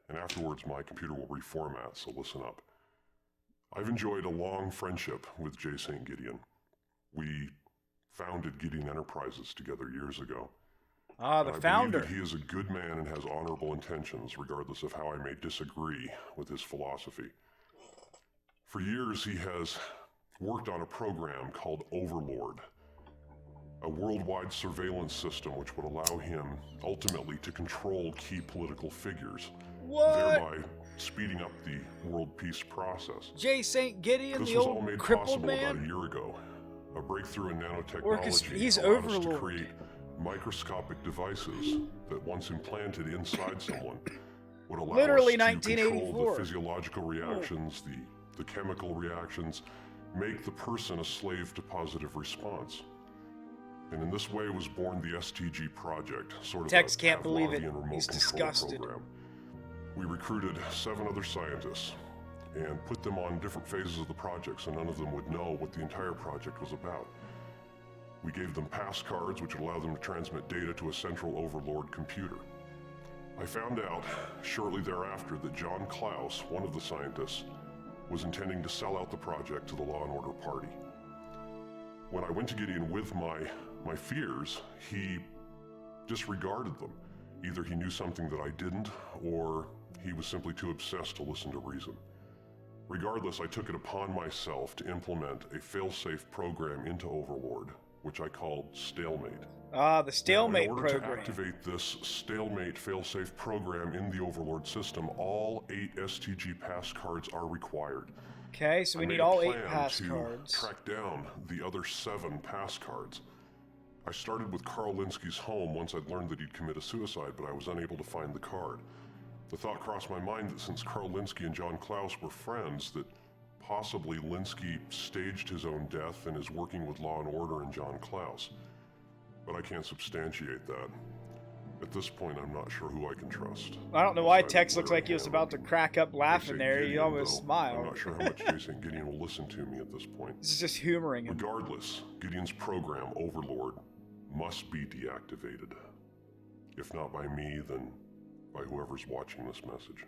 and afterwards my computer will reformat, so listen up. I've enjoyed a long friendship with J. St. Gideon. We founded Gideon Enterprises together years ago. Ah, the founder. I believe that he is a good man and has honorable intentions, regardless of how I may disagree with his philosophy. For years, he has worked on a program called Overlord, a worldwide surveillance system which would allow him ultimately to control key political figures, thereby speeding up the world peace process. J. St. Gideon, this the was old all made crippled possible man? about a year ago. A breakthrough in nanotechnology He's allowed us to Overlord. create microscopic devices that, once implanted inside someone, would allow Literally us to control 1984. the physiological reactions, the chemical reactions, make the person a slave to positive response. And in this way was born the STG project, sort of Tex a can't believe it. Pavlovian remote He's control disgusted. program. We recruited 7 other scientists and put them on different phases of the project so none of them would know what the entire project was about. We gave them pass cards which would allow them to transmit data to a central Overlord computer. I found out shortly thereafter that John Klaus, one of the scientists, was intending to sell out the project to the Law and Order Party. When I went to Gideon with my fears, he disregarded them. Either he knew something that I didn't, or he was simply too obsessed to listen to reason. Regardless, I took it upon myself to implement a fail-safe program into Overlord, which I called Stalemate. Ah, the Stalemate now, in order program. to activate this Stalemate fail-safe program in the Overlord system, all 8 STG pass cards are required. Okay, so we I need made a all 8 plan pass to cards. track down the other 7 pass cards. I started with Carl Linsky's home once I'd learned that he'd committed suicide, but I was unable to find the card. The thought crossed my mind that since Carl Linsky and John Klaus were friends, that possibly Linsky staged his own death and is working with Law and Order and John Klaus. But I can't substantiate that. At this point, I'm not sure who I can trust. I don't know why Tex looks like he was about to crack up laughing there. He Gideon, almost though, smiled. I'm not sure how much Jason Gideon will listen to me at this point. This is just humoring him. Regardless, Gideon's program, Overlord, must be deactivated. If not by me, then by whoever's watching this message.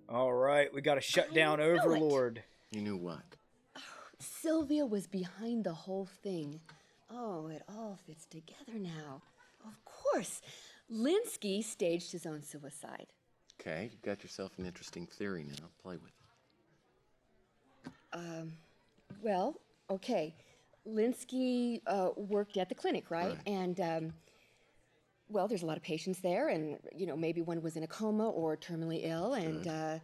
All right, we got to shut down knew it. Overlord. You knew what? Sylvia was behind the whole thing. Oh, it all fits together now. Of course, Linsky staged his own suicide. Okay, you've got yourself an interesting theory now. Play with it. Well, okay. Linsky worked at the clinic, right? And, well, there's a lot of patients there, and, you know, maybe one was in a coma or terminally ill, and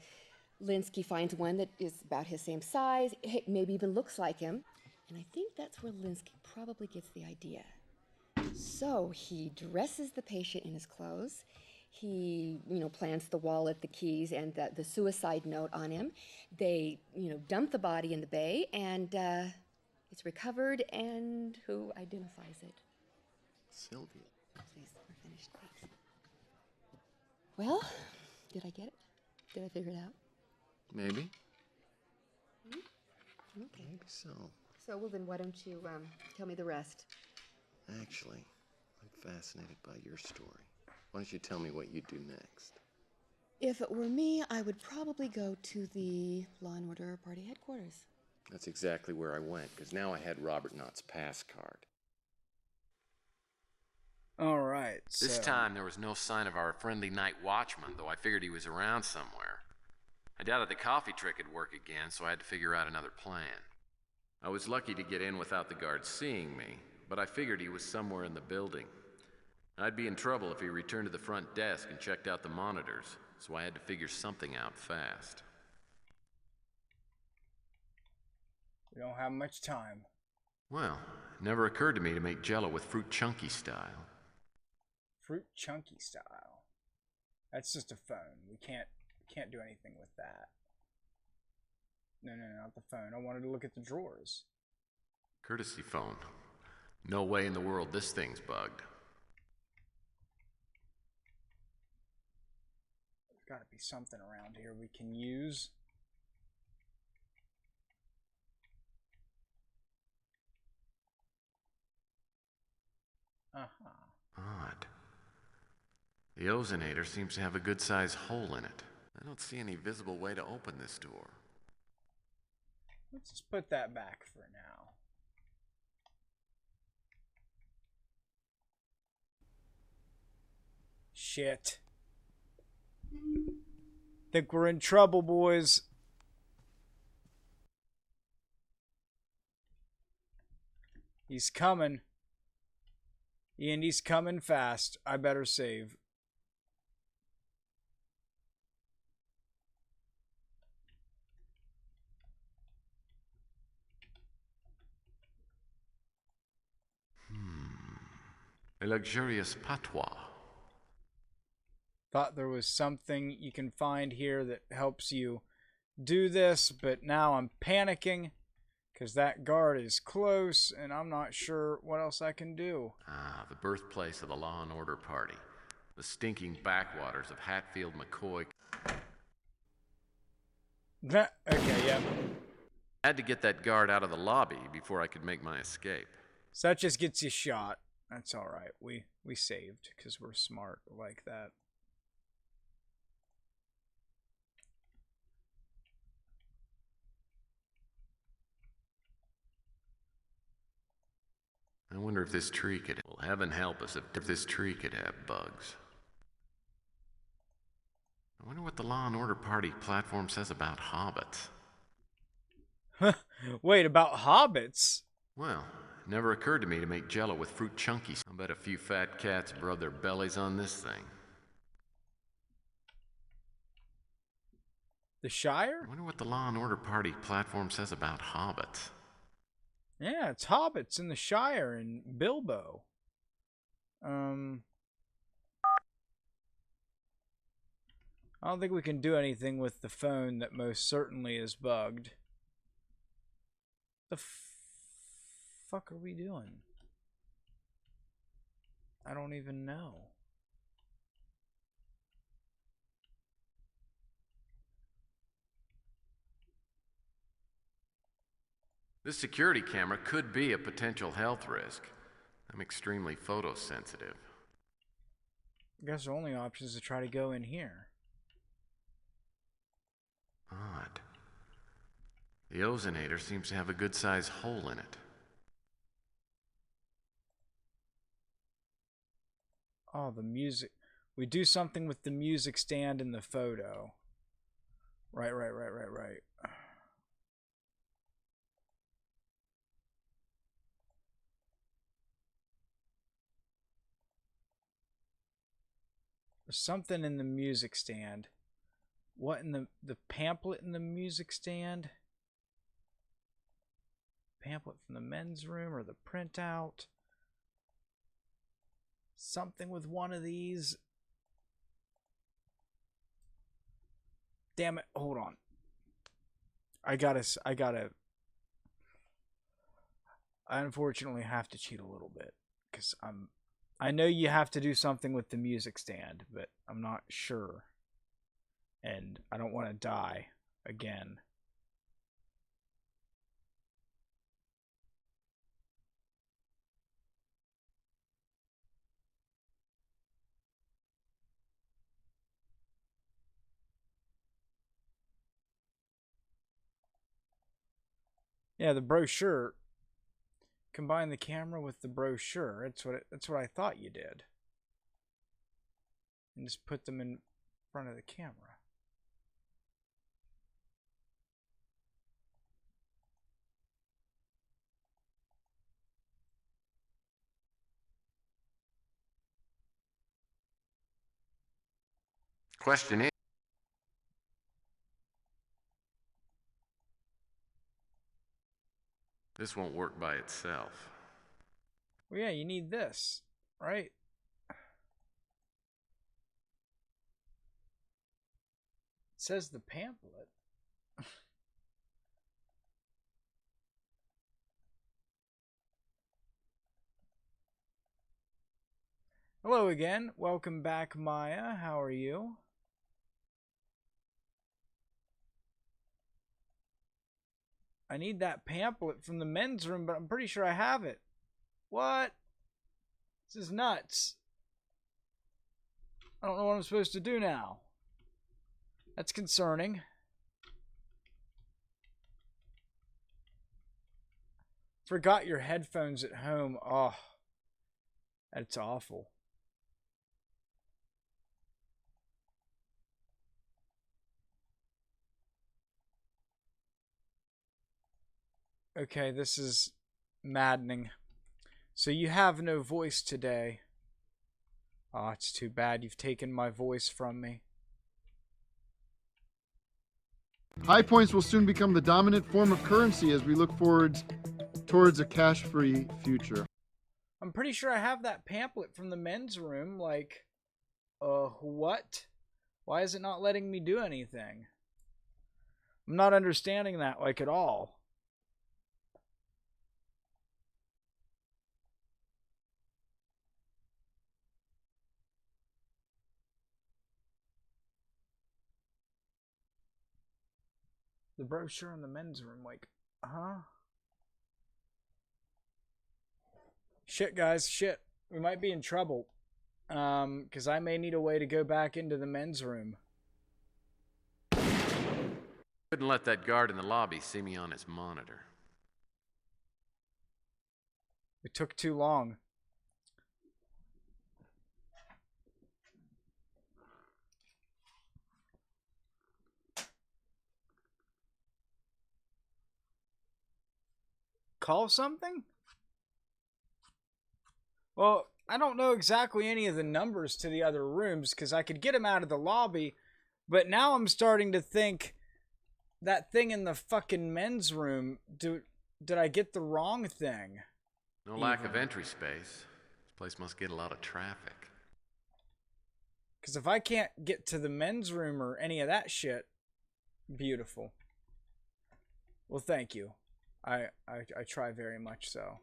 Linsky finds one that is about his same size, maybe even looks like him. And I think that's where Linsky probably gets the idea. So he dresses the patient in his clothes. He, you know, plants the wallet, the keys, and the suicide note on him. They, you know, dump the body in the bay, and it's recovered, and who identifies it? Sylvia. Please, we're finished. Thanks. Well, did I get it? Did I figure it out? Maybe. Okay. Maybe so. So, well, then why don't you tell me the rest? Actually, I'm fascinated by your story. Why don't you tell me what you do next? If it were me, I would probably go to the Law and Order Party headquarters. That's exactly where I went, because now I had Robert Knott's pass card. All right. This so- time, there was no sign of our friendly night watchman, though I figured he was around somewhere. I doubted the coffee trick would work again, so I had to figure out another plan. I was lucky to get in without the guard seeing me, but I figured he was somewhere in the building. I'd be in trouble if he returned to the front desk and checked out the monitors, so I had to figure something out fast. We don't have much time. Well, it never occurred to me to make Jell-O with fruit chunky style. Fruit chunky style. That's just a phone. We can't do anything with that. No, not the phone. I wanted to look at the drawers. Courtesy phone. No way in the world this thing's bugged. There's got to be something around here we can use. Odd. The ozonator seems to have a good-sized hole in it. I don't see any visible way to open this door. Let's just put that back for now. Shit. Think we're in trouble, boys. He's coming. And he's coming fast. I better save. A luxurious patois. Thought there was something you can find here that helps you do this, but now I'm panicking because that guard is close and I'm not sure what else I can do. Ah, the birthplace of the Law and Order Party. The stinking backwaters of Hatfield McCoy. Okay, yeah. I had to get that guard out of the lobby before I could make my escape. So that just gets you shot. That's alright. We saved because we're smart like that. I wonder if this tree could... Well, heaven help us if this tree could have bugs. I wonder what the Law and Order Party platform says about hobbits. Wait, about hobbits? Well, it never occurred to me to make Jell-O with fruit chunkies. I bet a few fat cats rub their bellies on this thing. The Shire? I wonder what the Law and Order Party platform says about hobbits. Yeah, it's hobbits in the Shire and Bilbo. I don't think we can do anything with the phone that most certainly is bugged. The fuck are we doing? I don't even know. This security camera could be a potential health risk. I'm extremely photosensitive. I guess the only option is to try to go in here. Odd. The ozonator seems to have a good-sized hole in it. Oh, the music. We do something with the music stand in the photo. Right. There's something in the music stand. What in the pamphlet in the music stand? Pamphlet from the men's room or the printout? Something with one of these. Damn it, hold on. I unfortunately have to cheat a little bit because I know you have to do something with the music stand, but I'm not sure. And I don't want to die again. Yeah, the brochure. Combine the camera with the brochure. That's what I thought you did. And just put them in front of the camera. Question is, this won't work by itself. Well, yeah, you need this, right? It says the pamphlet. Hello again. Welcome back, Maya. How are you? I need that pamphlet from the men's room, but I'm pretty sure I have it. What? This is nuts. I don't know what I'm supposed to do now. That's concerning. Forgot your headphones at home. Oh, that's awful. Okay, this is maddening. So you have no voice today. Oh, it's too bad you've taken my voice from me. High points will soon become the dominant form of currency as we look towards a cash-free future. I'm pretty sure I have that pamphlet from the men's room. Like, what? Why is it not letting me do anything? I'm not understanding that, like, at all. The brochure in the men's room, like, huh? Shit, guys, shit. We might be in trouble. Because I may need a way to go back into the men's room. Couldn't let that guard in the lobby see me on his monitor. It took too long. Call something? Well, I don't know exactly any of the numbers to the other rooms because I could get them out of the lobby, but now I'm starting to think that thing in the fucking men's room, did I get the wrong thing? No lack of entry space. It's Place must get a lot of traffic. Because if I can't get to the men's room or any of that shit, beautiful. Well, thank you. I try very much so.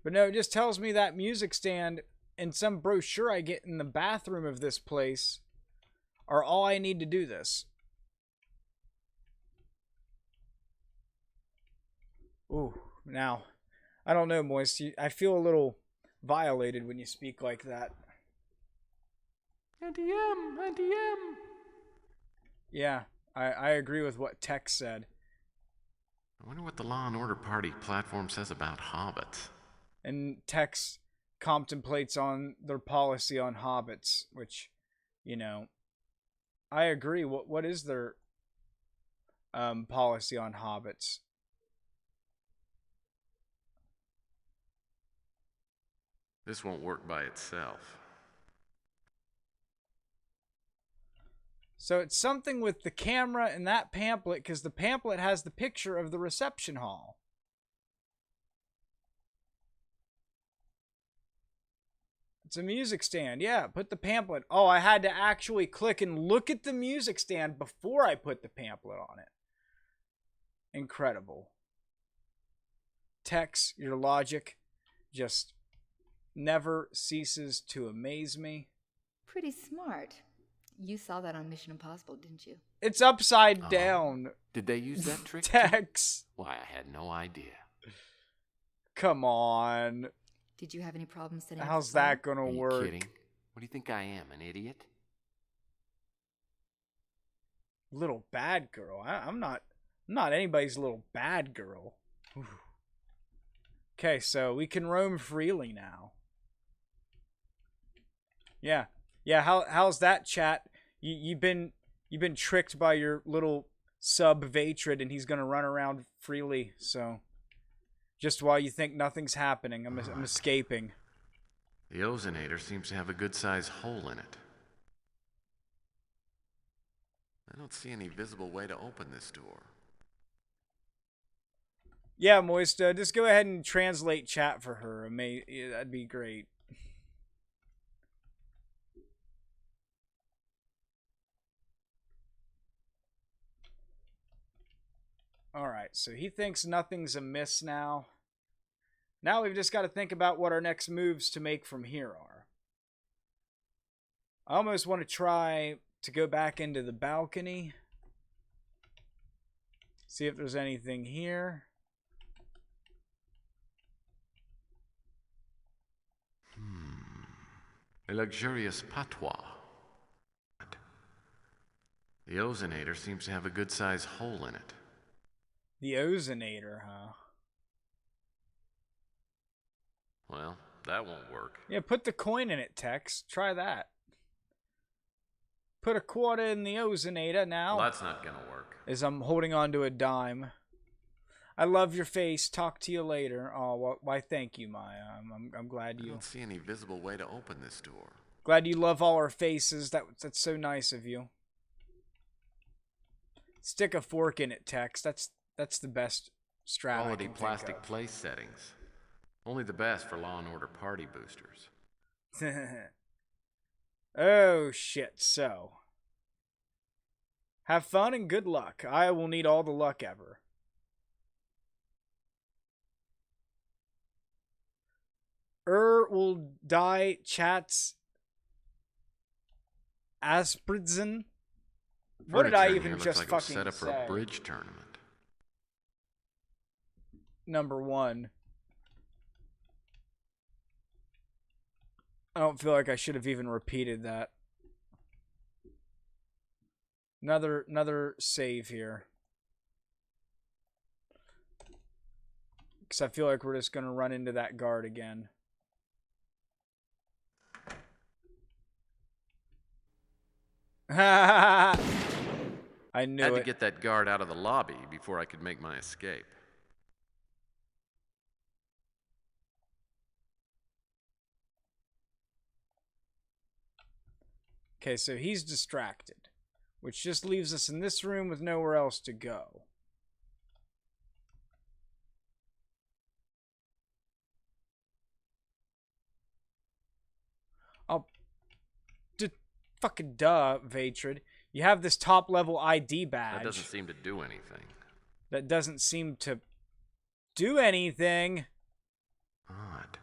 But no, it just tells me that music stand and some brochure I get in the bathroom of this place are all I need to do this. Ooh, now, I don't know, Moist. I feel a little violated when you speak like that. NTM. Yeah, I agree with what TEX said. I wonder what the Law and Order Party platform says about hobbits. And TEX contemplates on their policy on hobbits, which, you know, I agree. What is their policy on hobbits? This won't work by itself. So it's something with the camera and that pamphlet, because the pamphlet has the picture of the reception hall. It's a music stand. Yeah, put the pamphlet. Oh, I had to actually click and look at the music stand before I put the pamphlet on it. Incredible. TEX, your logic just never ceases to amaze me. Pretty smart. You saw that on Mission Impossible, didn't you? It's upside down. Did they use that trick? TEX. Why, I had no idea. Come on. Did you have any problems setting up How's the phone? that gonna Are you work? kidding? What do you think I am, an idiot? Little bad girl. I'm not anybody's little bad girl. Okay, so we can roam freely now. Yeah. How's that, chat? You've been tricked by your little sub Vatrid, and he's gonna run around freely. So just while you think nothing's happening, I'm escaping. The ozonator seems to have a good-sized hole in it. I don't see any visible way to open this door. Yeah, Moist, just go ahead and translate chat for her. Yeah, that'd be great. Alright, so he thinks nothing's amiss now. Now we've just got to think about what our next moves to make from here are. I almost want to try to go back into the balcony. See if there's anything here. A luxurious patois. The ozonator seems to have a good-sized hole in it. The ozonator, huh? Well, that won't work. Yeah, put the coin in it, Tex. Try that. Put a quarter in the ozonator now. Well, that's not gonna work. As I'm holding on to a dime. I love your face. Talk to you later. Oh, well, why? Thank you, Maya. I'm glad I you. don't see any visible way to open this door. Glad you love all our faces. That's so nice of you. Stick a fork in it, Tex. That's the best strat. Quality I can plastic think of. place settings. Only the best for Law and Order Party boosters. Oh shit. So have fun and good luck. I will need all the luck ever. Will die chats Aspritzen. What did I Furniture in even here looks just like it was fucking set up for say? a bridge tournament. Number one. I don't feel like I should have even repeated that. Another save here. Because I feel like we're just going to run into that guard again. I knew Had it. to get that guard out of the lobby before I could make my escape. Okay, so he's distracted, which just leaves us in this room with nowhere else to go. Oh, fucking duh, Vatrid. You have this top-level ID badge. That doesn't seem to do anything. That doesn't seem to do anything. Odd.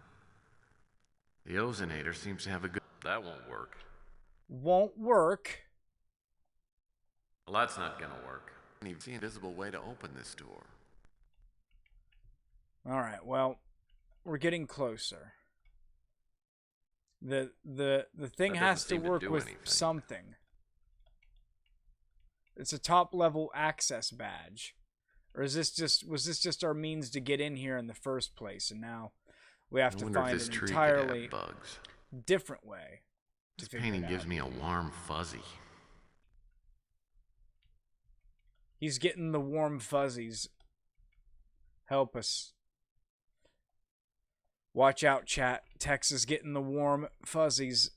The ozonator seems to have a good... That won't work. Won't work. Well, that's not gonna work. I need the invisible way to open this door. Alright, well, we're getting closer. The thing That has doesn't to seem to work do with anything. something. It's a top-level access badge. Or is this was this just our means to get in here in the first place, and now we have to find an entirely bugs. different way to This figure painting it gives out. me a warm fuzzy. He's getting the warm fuzzies. Help us. Watch out, chat. Tex is getting the warm fuzzies.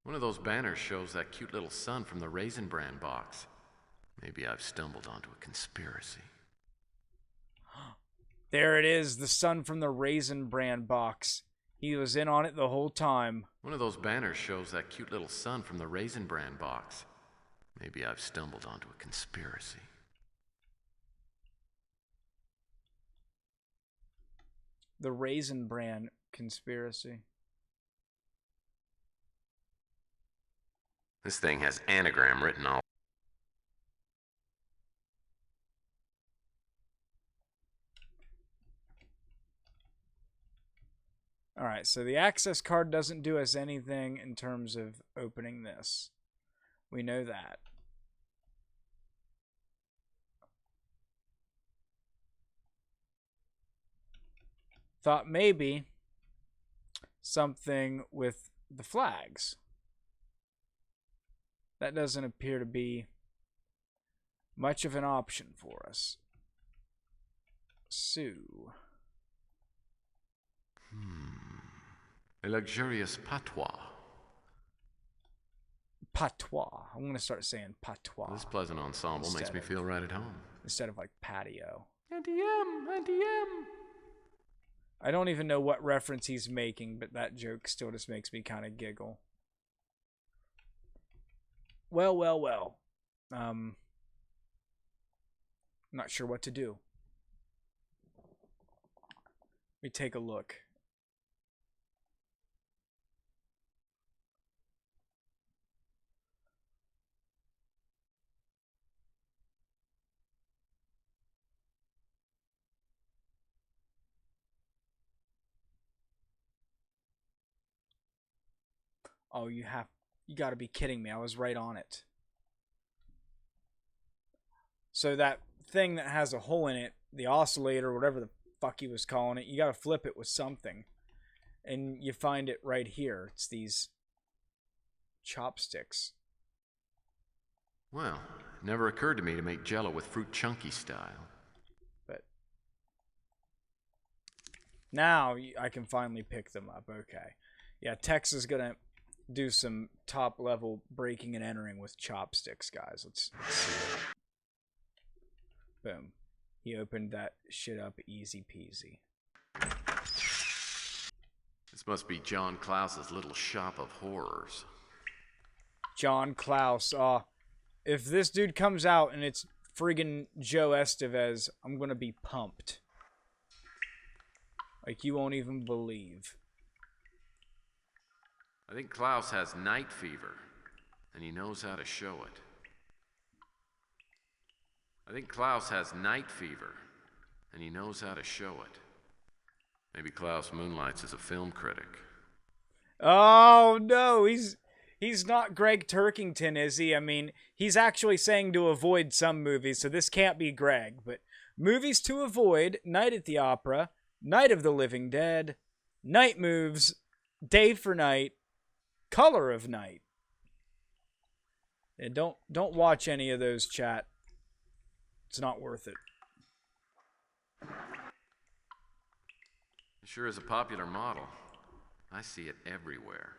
One of those banners shows that cute little sun from the Raisin Bran box. Maybe I've stumbled onto a conspiracy. There it is, the sun from the Raisin Bran box. He was in on it the whole time. One of those banners shows that cute little sun from the Raisin Bran box. Maybe I've stumbled onto a conspiracy. The Raisin Bran conspiracy. This thing has anagram written all. Alright, so the access card doesn't do us anything in terms of opening this. We know that. Thought maybe something with the flags. That doesn't appear to be much of an option for us. So... A luxurious patois. Patois. I'm going to start saying patois. This pleasant ensemble makes me feel right at home. Instead of like patio. Anti-M! I don't even know what reference he's making, but that joke still just makes me kind of giggle. Well. Not sure what to do. Let me take a look. Oh, you gotta be kidding me. I was right on it. So that thing that has a hole in it, the oscillator, whatever the fuck he was calling it, you gotta flip it with something. And you find it right here. It's these chopsticks. Well, it never occurred to me to make Jell-O with fruit chunky style. But now I can finally pick them up. Okay. Yeah, Tex is gonna do some top level breaking and entering with chopsticks, guys. Let's see it. Boom. He opened that shit up easy peasy. This must be John Klaus's little shop of horrors. John Klaus. If this dude comes out and it's friggin' Joe Estevez, I'm gonna be pumped. Like you won't even believe. I think Klaus has night fever, and he knows how to show it. Maybe Klaus moonlights as a film critic. Oh no, he's not Greg Turkington, is he? I mean, he's actually saying to avoid some movies, so this can't be Greg. But movies to avoid: Night at the Opera, Night of the Living Dead, Night Moves, Day for Night, Color of Night. And don't watch any of those, chat. It's not worth it. It sure is a popular model. I see it everywhere.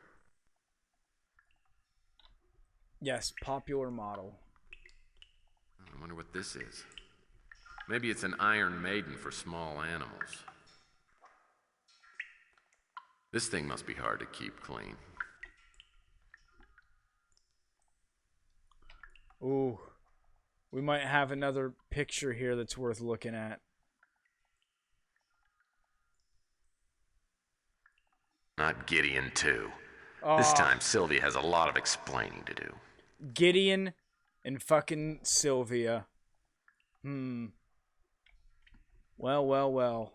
Yes, popular model. I wonder what this is. Maybe it's an Iron Maiden for small animals. This thing must be hard to keep clean. Ooh. We might have another picture here that's worth looking at. Not Gideon 2. This time, Sylvia has a lot of explaining to do. Gideon and fucking Sylvia. Well, well, well.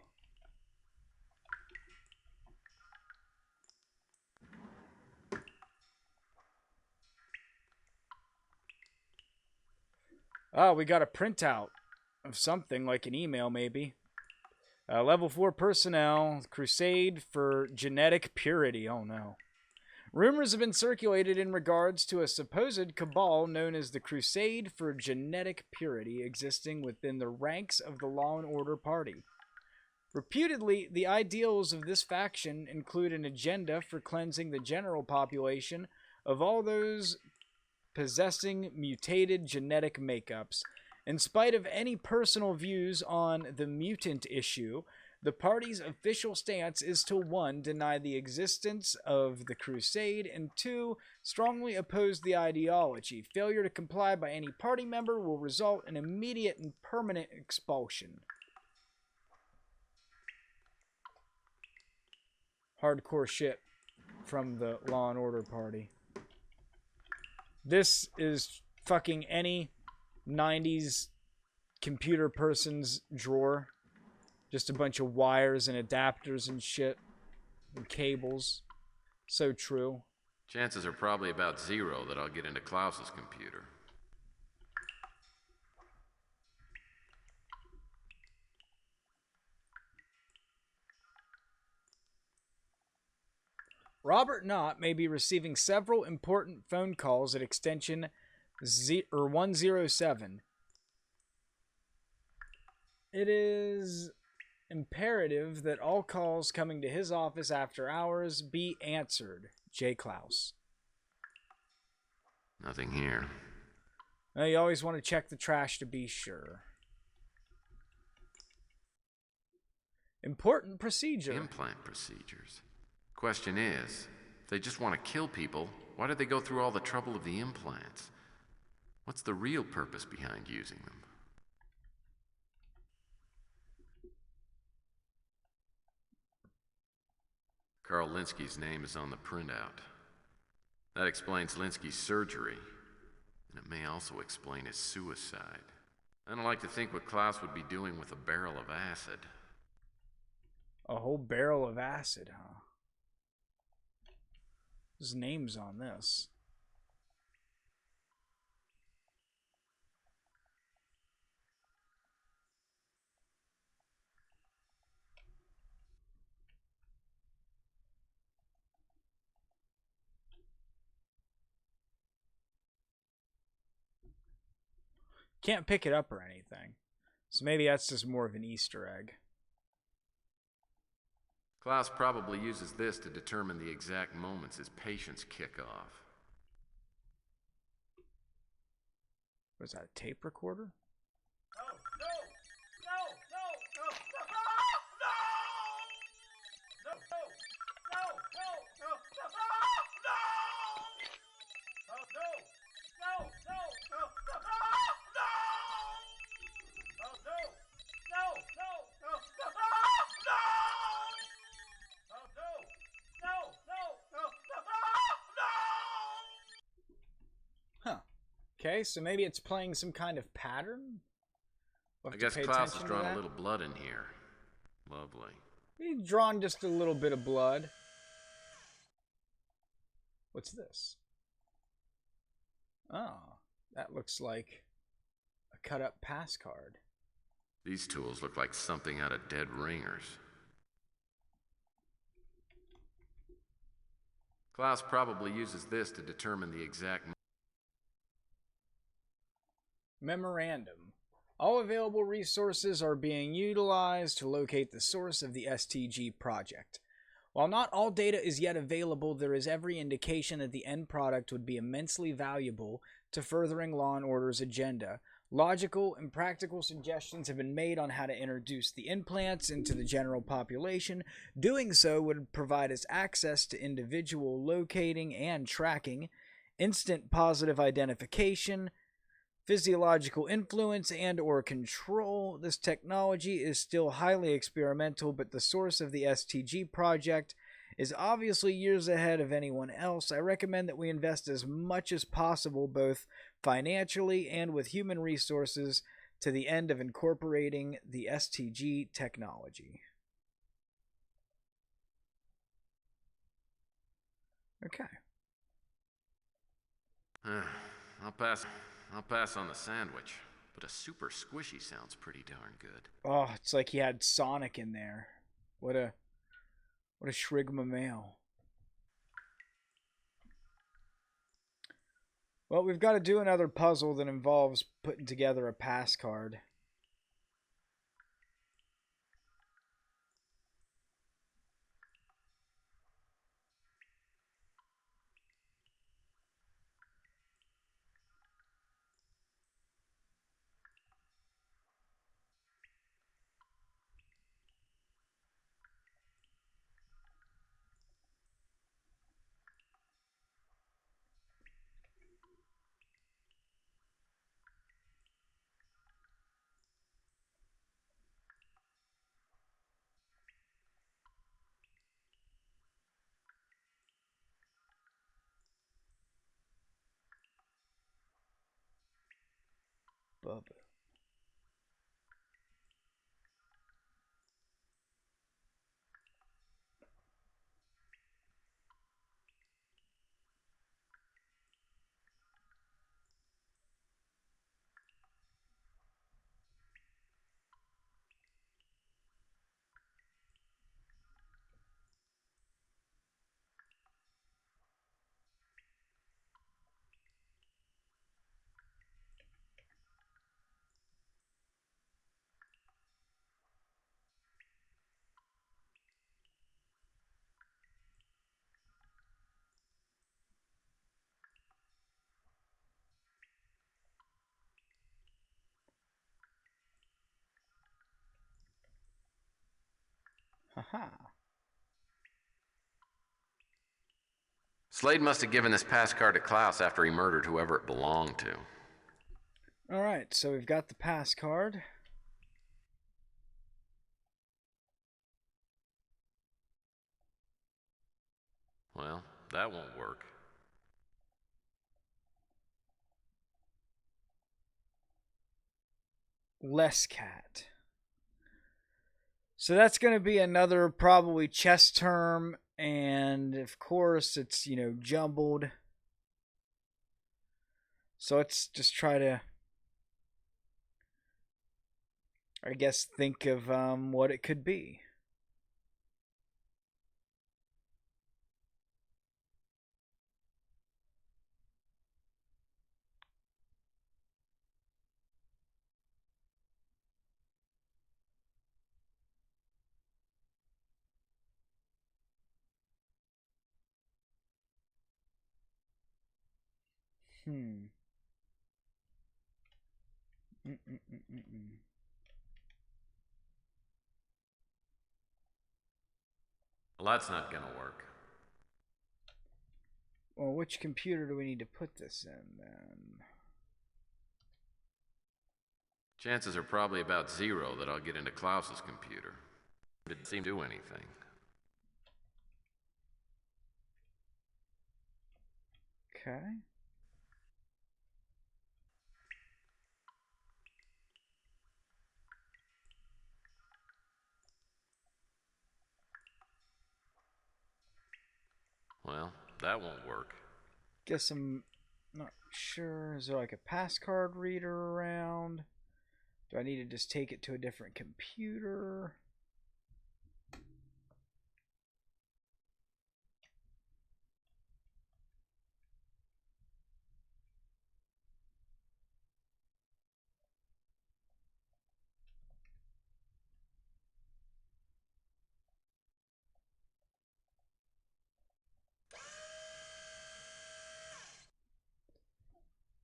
Oh, we got a printout of something, like an email, maybe. Level 4 personnel, crusade for genetic purity. Oh, no. Rumors have been circulated in regards to a supposed cabal known as the Crusade for Genetic Purity existing within the ranks of the Law and Order Party. Reputedly, the ideals of this faction include an agenda for cleansing the general population of all those possessing mutated genetic makeups. In spite of any personal views on the mutant issue, the party's official stance is to 1. Deny the existence of the crusade, and 2. Strongly oppose the ideology. Failure to comply by any party member will result in immediate and permanent expulsion. Hardcore shit from the Law and Order Party. This is fucking any 90s computer person's drawer. Just a bunch of wires and adapters and shit. And cables. So true. Chances are probably about 0 that I'll get into Klaus's computer. Robert Knott may be receiving several important phone calls at extension 107. It is imperative that all calls coming to his office after hours be answered. J. Klaus. Nothing here. Now, you always want to check the trash to be sure. Important procedure. Implant procedures. Question is, if they just want to kill people, why do they go through all the trouble of the implants? What's the real purpose behind using them? Carl Linsky's name is on the printout. That explains Linsky's surgery, and it may also explain his suicide. I don't like to think what Klaus would be doing with a barrel of acid. A whole barrel of acid, huh? His name's on this. Can't pick it up or anything. So maybe that's just more of an Easter egg. Klaus probably uses this to determine the exact moments his patients kick off. Was that a tape recorder? Okay, so maybe it's playing some kind of pattern? I guess Klaus has drawn a little blood in here. Lovely. He's drawn just a little bit of blood. What's this? Oh, that looks like a cut-up pass card. These tools look like something out of Dead Ringers. Klaus probably uses this to determine the exact... Memorandum. All available resources are being utilized to locate the source of the STG project. While not all data is yet available, there is every indication that the end product would be immensely valuable to furthering Law and Order's agenda. Logical and practical suggestions have been made on how to introduce the implants into the general population. Doing so would provide us access to individual locating and tracking, instant positive identification, physiological influence and or control. This technology is still highly experimental, but the source of the STG project is obviously years ahead of anyone else. I recommend that we invest as much as possible, both financially and with human resources, to the end of incorporating the STG technology. Okay. I'll pass on the sandwich, but a super squishy sounds pretty darn good. Oh, it's like he had Sonic in there. What a shrigma male. Well, we've got to do another puzzle that involves putting together a pass card. Bubba. Haha. Slade must have given this pass card to Klaus after he murdered whoever it belonged to. Alright, so we've got the pass card. Well, that won't work. Less cat. So that's going to be another probably chess term, and of course it's, jumbled. So let's just try to, I guess, think of what it could be. Well, that's not gonna work. Well, which computer do we need to put this in, then? Chances are probably about 0 that I'll get into Klaus's computer. It didn't seem to do anything. Okay. Well, that won't work. Guess I'm not sure. Is there like a pass card reader around? Do I need to just take it to a different computer?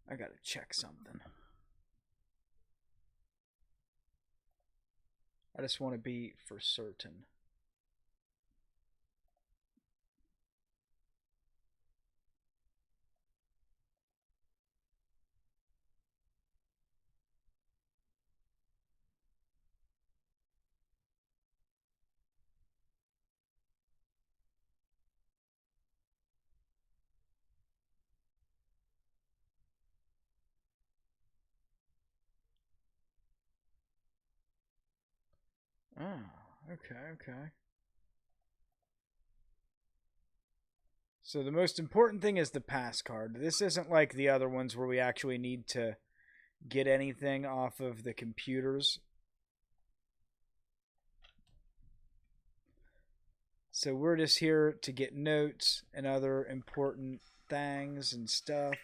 I gotta check something. I just want to be for certain. Oh, okay. So the most important thing is the pass card. This isn't like the other ones where we actually need to get anything off of the computers. So we're just here to get notes and other important things and stuff.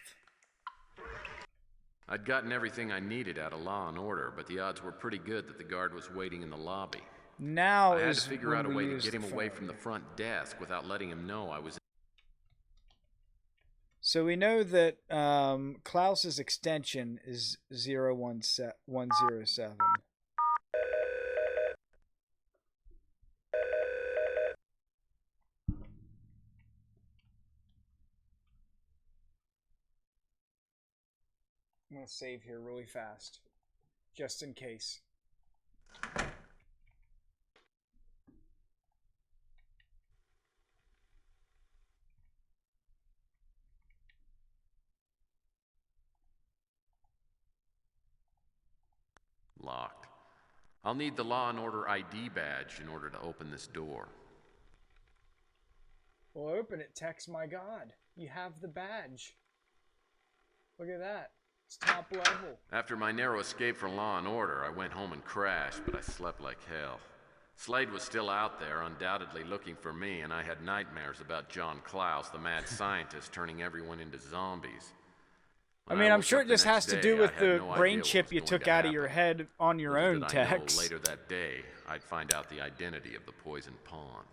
I'd gotten everything I needed out of Law and Order, but the odds were pretty good that the guard was waiting in the lobby. Now I had is to figure when out a we way to use get him the away phone. from the front desk without letting him know I was. So we know that Klaus's extension is 107. I'm going to save here really fast, just in case. Locked. I'll need the Law and Order ID badge in order to open this door. Well, open it, Tex, my god. You have the badge. Look at that. It's top level. After my narrow escape from Law and Order, I went home and crashed, but I slept like hell. Slade was still out there, undoubtedly looking for me, and I had nightmares about John Klaus, the mad scientist, turning everyone into zombies. I When mean, I'm woke sure up it the just next has to day, do I with had the no idea brain what chip was you going took to out of your happen. head on your Little own, did I know, Tex. later that day, I'd find out the identity of the poison pawn.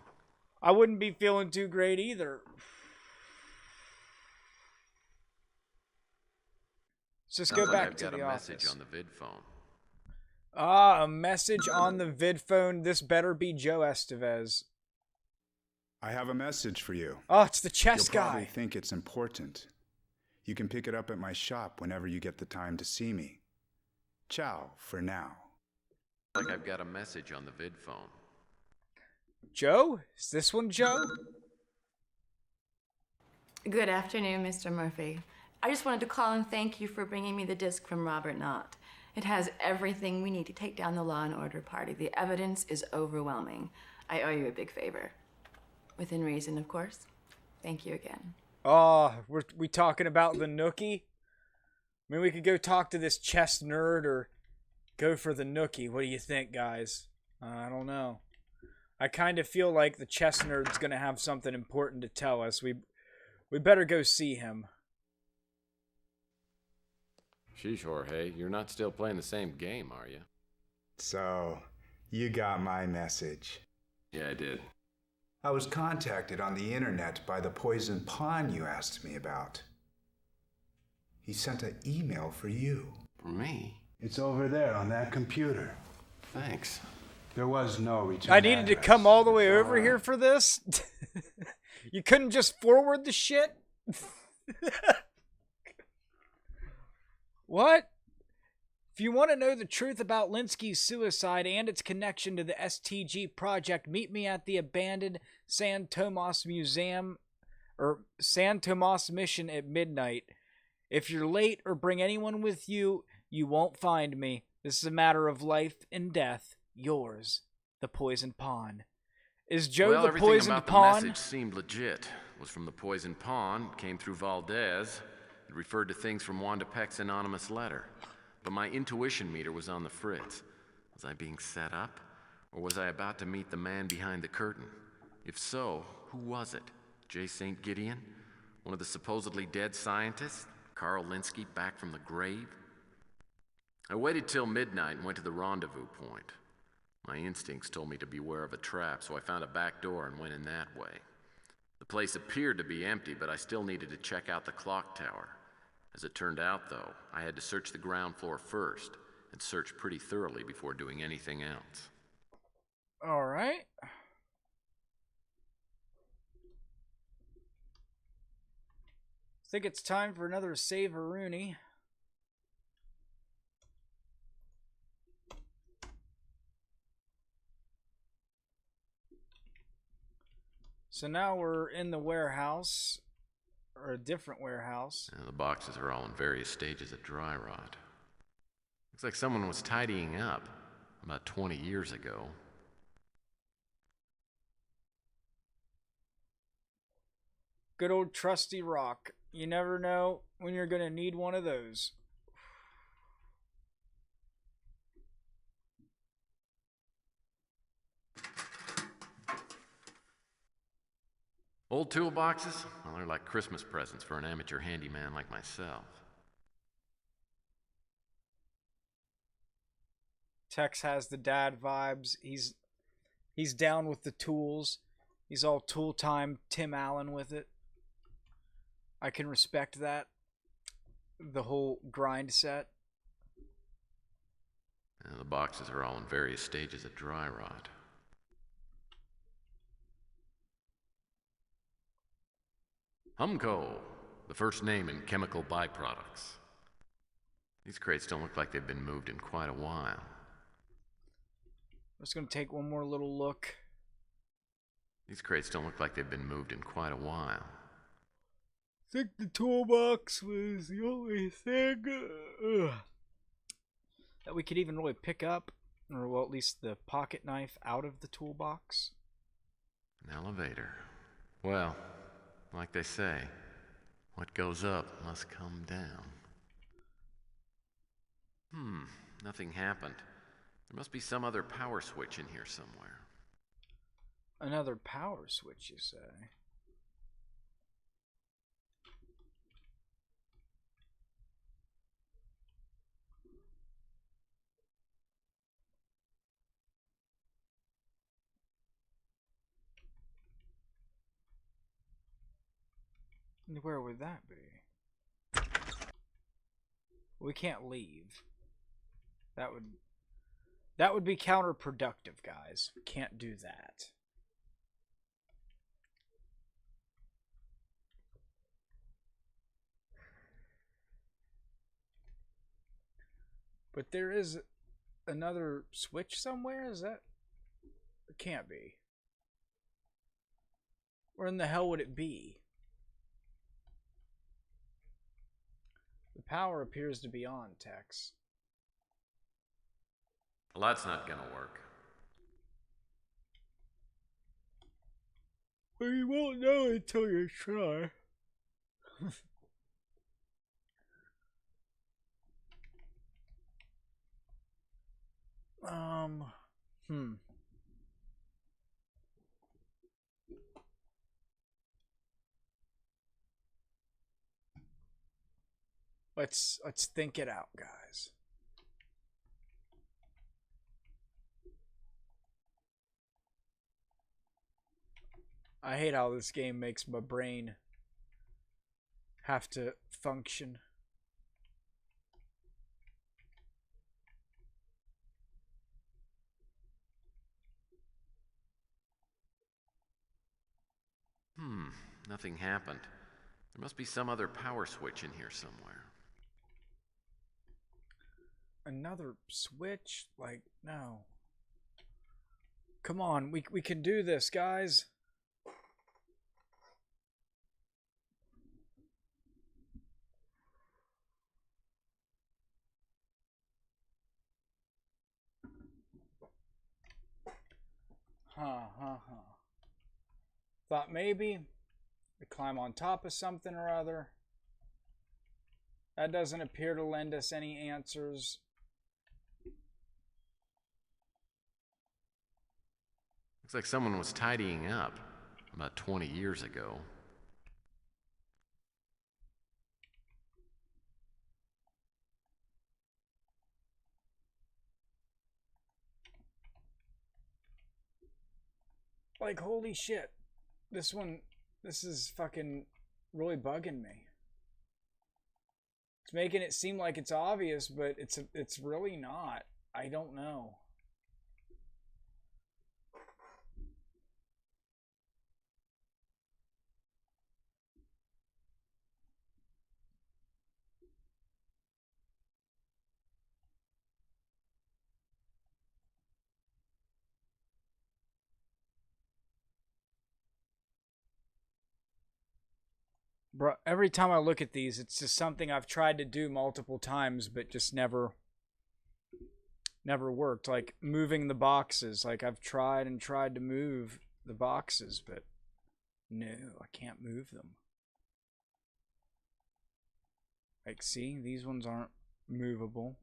I wouldn't be feeling too great either. Let's just go Sounds like back I've to got the a office. message on the vid phone. Ah, a message on the vid phone. This better be Joe Estevez. I have a message for you. Oh, it's the chess You'll probably guy. think it's important. You can pick it up at my shop whenever you get the time to see me. Ciao for now. Like I've got a message on the vid phone. Joe? Is this one Joe? Good afternoon, Mr. Murphy. I just wanted to call and thank you for bringing me the disc from Robert Knott. It has everything we need to take down the Law and Order party. The evidence is overwhelming. I owe you a big favor. Within reason, of course. Thank you again. Oh, we talking about the nookie? I mean, we could go talk to this chess nerd or go for the nookie. What do you think, guys? I don't know. I kind of feel like the chess nerd's gonna have something important to tell us. We better go see him. Sheesh, Jorge, you're not still playing the same game, are you? So, you got my message. Yeah, I did. I was contacted on the internet by the poison pawn you asked me about. He sent an email for you. For me? It's over there on that computer. Thanks. There was no return I needed to address. come all the way It's over all here right. for this? You couldn't just forward the shit? What? If you want to know the truth about Linsky's suicide and its connection to the STG project, meet me at the abandoned San Tomas Museum or San Tomas Mission at midnight. If you're late or bring anyone with you, you won't find me. This is a matter of life and death. Yours, the Poison Pawn. Is Joe Well, the everything Poisoned about the Pawn? message seemed legit. It was from the Poison Pawn, came through Valdez. It referred to things from Wanda Peck's anonymous letter. But my intuition meter was on the fritz. Was I being set up? Or was I about to meet the man behind the curtain? If so, who was it? J. St. Gideon? One of the supposedly dead scientists? Carl Linsky back from the grave? I waited till midnight and went to the rendezvous point. My instincts told me to beware of a trap, so I found a back door and went in that way. The place appeared to be empty, but I still needed to check out the clock tower. As it turned out, though, I had to search the ground floor first, and search pretty thoroughly before doing anything else. All right. I think it's time for another Save-A-Rooney. So now we're in the warehouse, or a different warehouse. And the boxes are all in various stages of dry rot. Looks like someone was tidying up about 20 years ago. Good old trusty rock. You never know when you're going to need one of those. Old toolboxes? Well, they're like Christmas presents for an amateur handyman like myself. Tex has the dad vibes. He's down with the tools. He's all tool time Tim Allen with it. I can respect that. The whole grind set. And the boxes are all in various stages of dry rot. Humco, the first name in chemical byproducts. These crates don't look like they've been moved in quite a while. I'm just going to take one more little look. These crates don't look like they've been moved in quite a while. I think the toolbox was the only thing that we could even really pick up, or well, at least the pocket knife out of the toolbox. An elevator. Well, like they say, what goes up must come down. Nothing happened. There must be some other power switch in here somewhere. Another power switch, you say? Where would that be? We can't leave. That would be counterproductive, guys. Can't do that. But there is another switch somewhere? Is that? It can't be. Where in the hell would it be? The power appears to be on, Tex. Well, that's not gonna work. Well, you won't know until you try. Let's think it out, guys. I hate how this game makes my brain have to function. Nothing happened. There must be some other power switch in here somewhere. Another switch? Like, no. Come on, we can do this, guys. Thought maybe we climb on top of something or other. That doesn't appear to lend us any answers. Looks like someone was tidying up about 20 years ago. Like, holy shit. This is fucking really bugging me. It's making it seem like it's obvious, but it's really not. I don't know. Bro, every time I look at these, it's just something I've tried to do multiple times, but just never worked. Like moving the boxes. Like I've tried and tried to move the boxes, but no, I can't move them. Like, see, these ones aren't movable.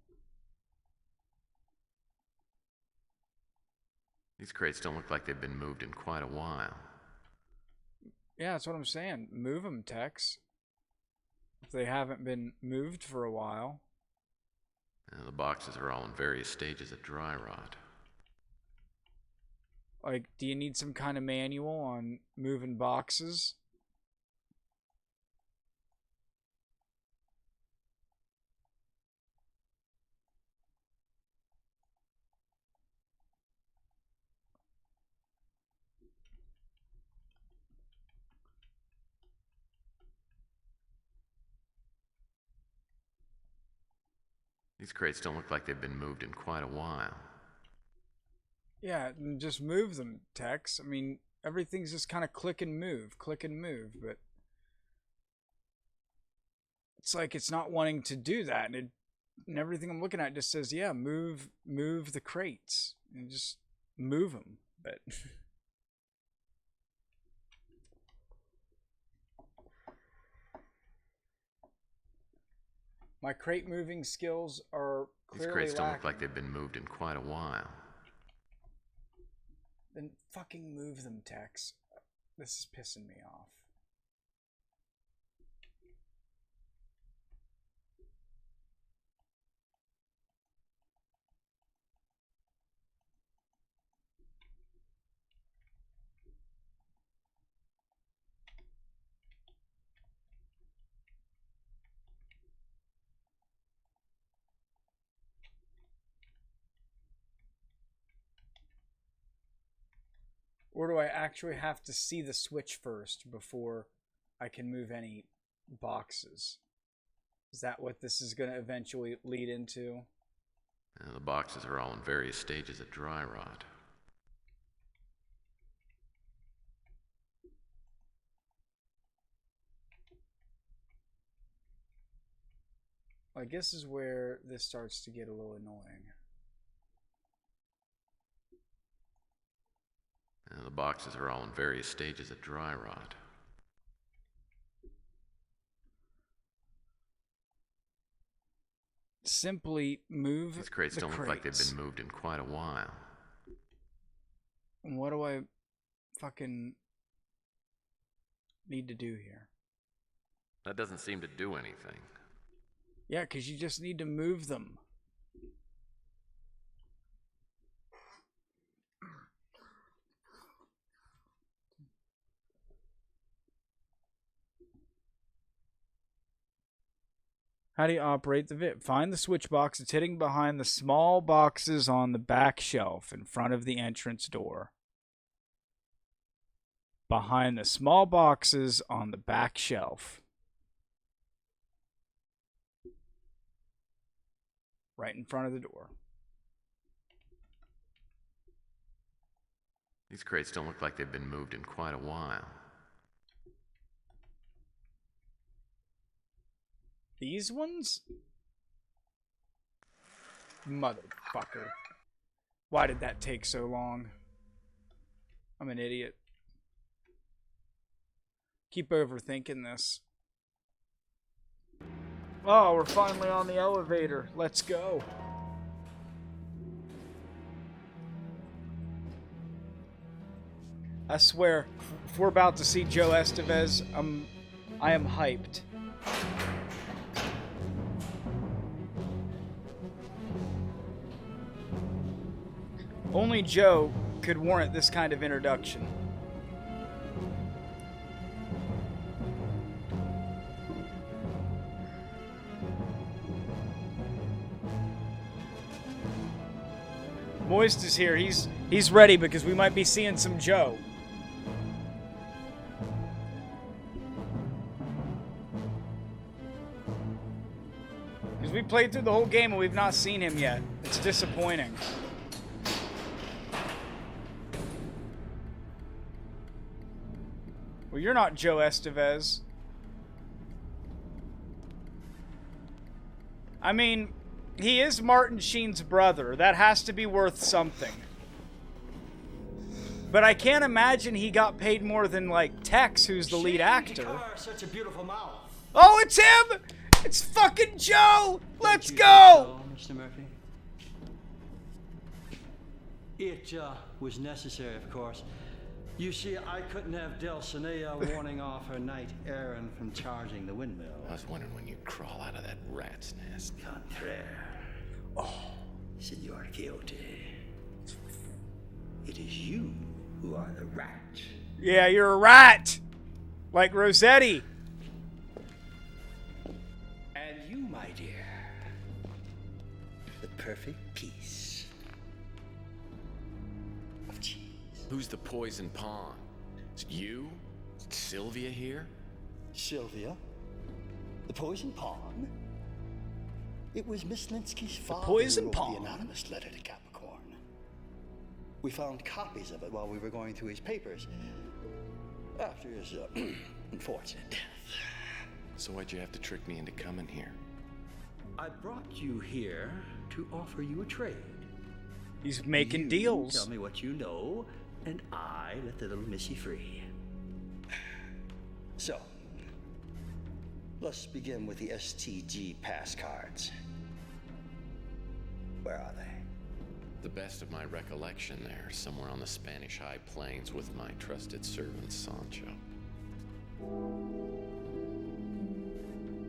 These crates don't look like they've been moved in quite a while. Yeah, that's what I'm saying. Move them, Tex. If they haven't been moved for a while. The boxes are all in various stages of dry rot. Like, do you need some kind of manual on moving boxes? These crates don't look like they've been moved in quite a while. Yeah, just move them, Tex. I mean, everything's just kind of click and move, but it's like it's not wanting to do that, and everything I'm looking at just says, yeah, move the crates, and just move them, but my crate moving skills are clearly These crates don't lacking. look like they've been moved in quite a while. Then fucking move them, Tex. This is pissing me off. Or do I actually have to see the switch first before I can move any boxes? Is that what this is going to eventually lead into? The boxes are all in various stages of dry rot. I guess is where this starts to get a little annoying. The boxes are all in various stages of dry rot. Simply move These crates the don't look like they've crates. been moved in quite a while. What do I fucking need to do here? That doesn't seem to do anything. Yeah, because you just need to move them. How do you operate the VIP? Find the switch box. It's hidden behind the small boxes on the back shelf in front of the entrance door. Behind the small boxes on the back shelf. Right in front of the door. These crates don't look like they've been moved in quite a while. These ones? Motherfucker. Why did that take so long? I'm an idiot. Keep overthinking this. Oh, we're finally on the elevator. Let's go. I swear, if we're about to see Joe Estevez, I am hyped. Only Joe could warrant this kind of introduction. Moist is here. He's ready because we might be seeing some Joe. Because we played through the whole game and we've not seen him yet. It's disappointing. Well, you're not Joe Estevez. I mean, he is Martin Sheen's brother. That has to be worth something. But I can't imagine he got paid more than, like, Tex, who's the lead actor. Such a beautiful mouth. Oh, it's him! It's fucking Joe! Let's go! Mr. Murphy. It was necessary, of course. You see, I couldn't have Dulcinea warning off her knight Aaron from charging the windmill. I was wondering when you'd crawl out of that rat's nest. Contraire. Oh, Senor Quixote. It is you who are the rat. Yeah, you're a rat! Like Rossetti. And you, my dear, the perfect piece of cheese. Who's the poison pawn? Is it you? Is it Sylvia here? Sylvia? The poison pawn? It was Miss Linsky's father poison who wrote pawn? the anonymous letter to Capricorn. We found copies of it while we were going through his papers after his unfortunate death. So why'd you have to trick me into coming here? I brought you here to offer you a trade. He's making You deals. Tell me what you know, and I let the little missy free. So, let's begin with the STG pass cards. Where are they? The best of my recollection there, somewhere on the Spanish High Plains with my trusted servant Sancho.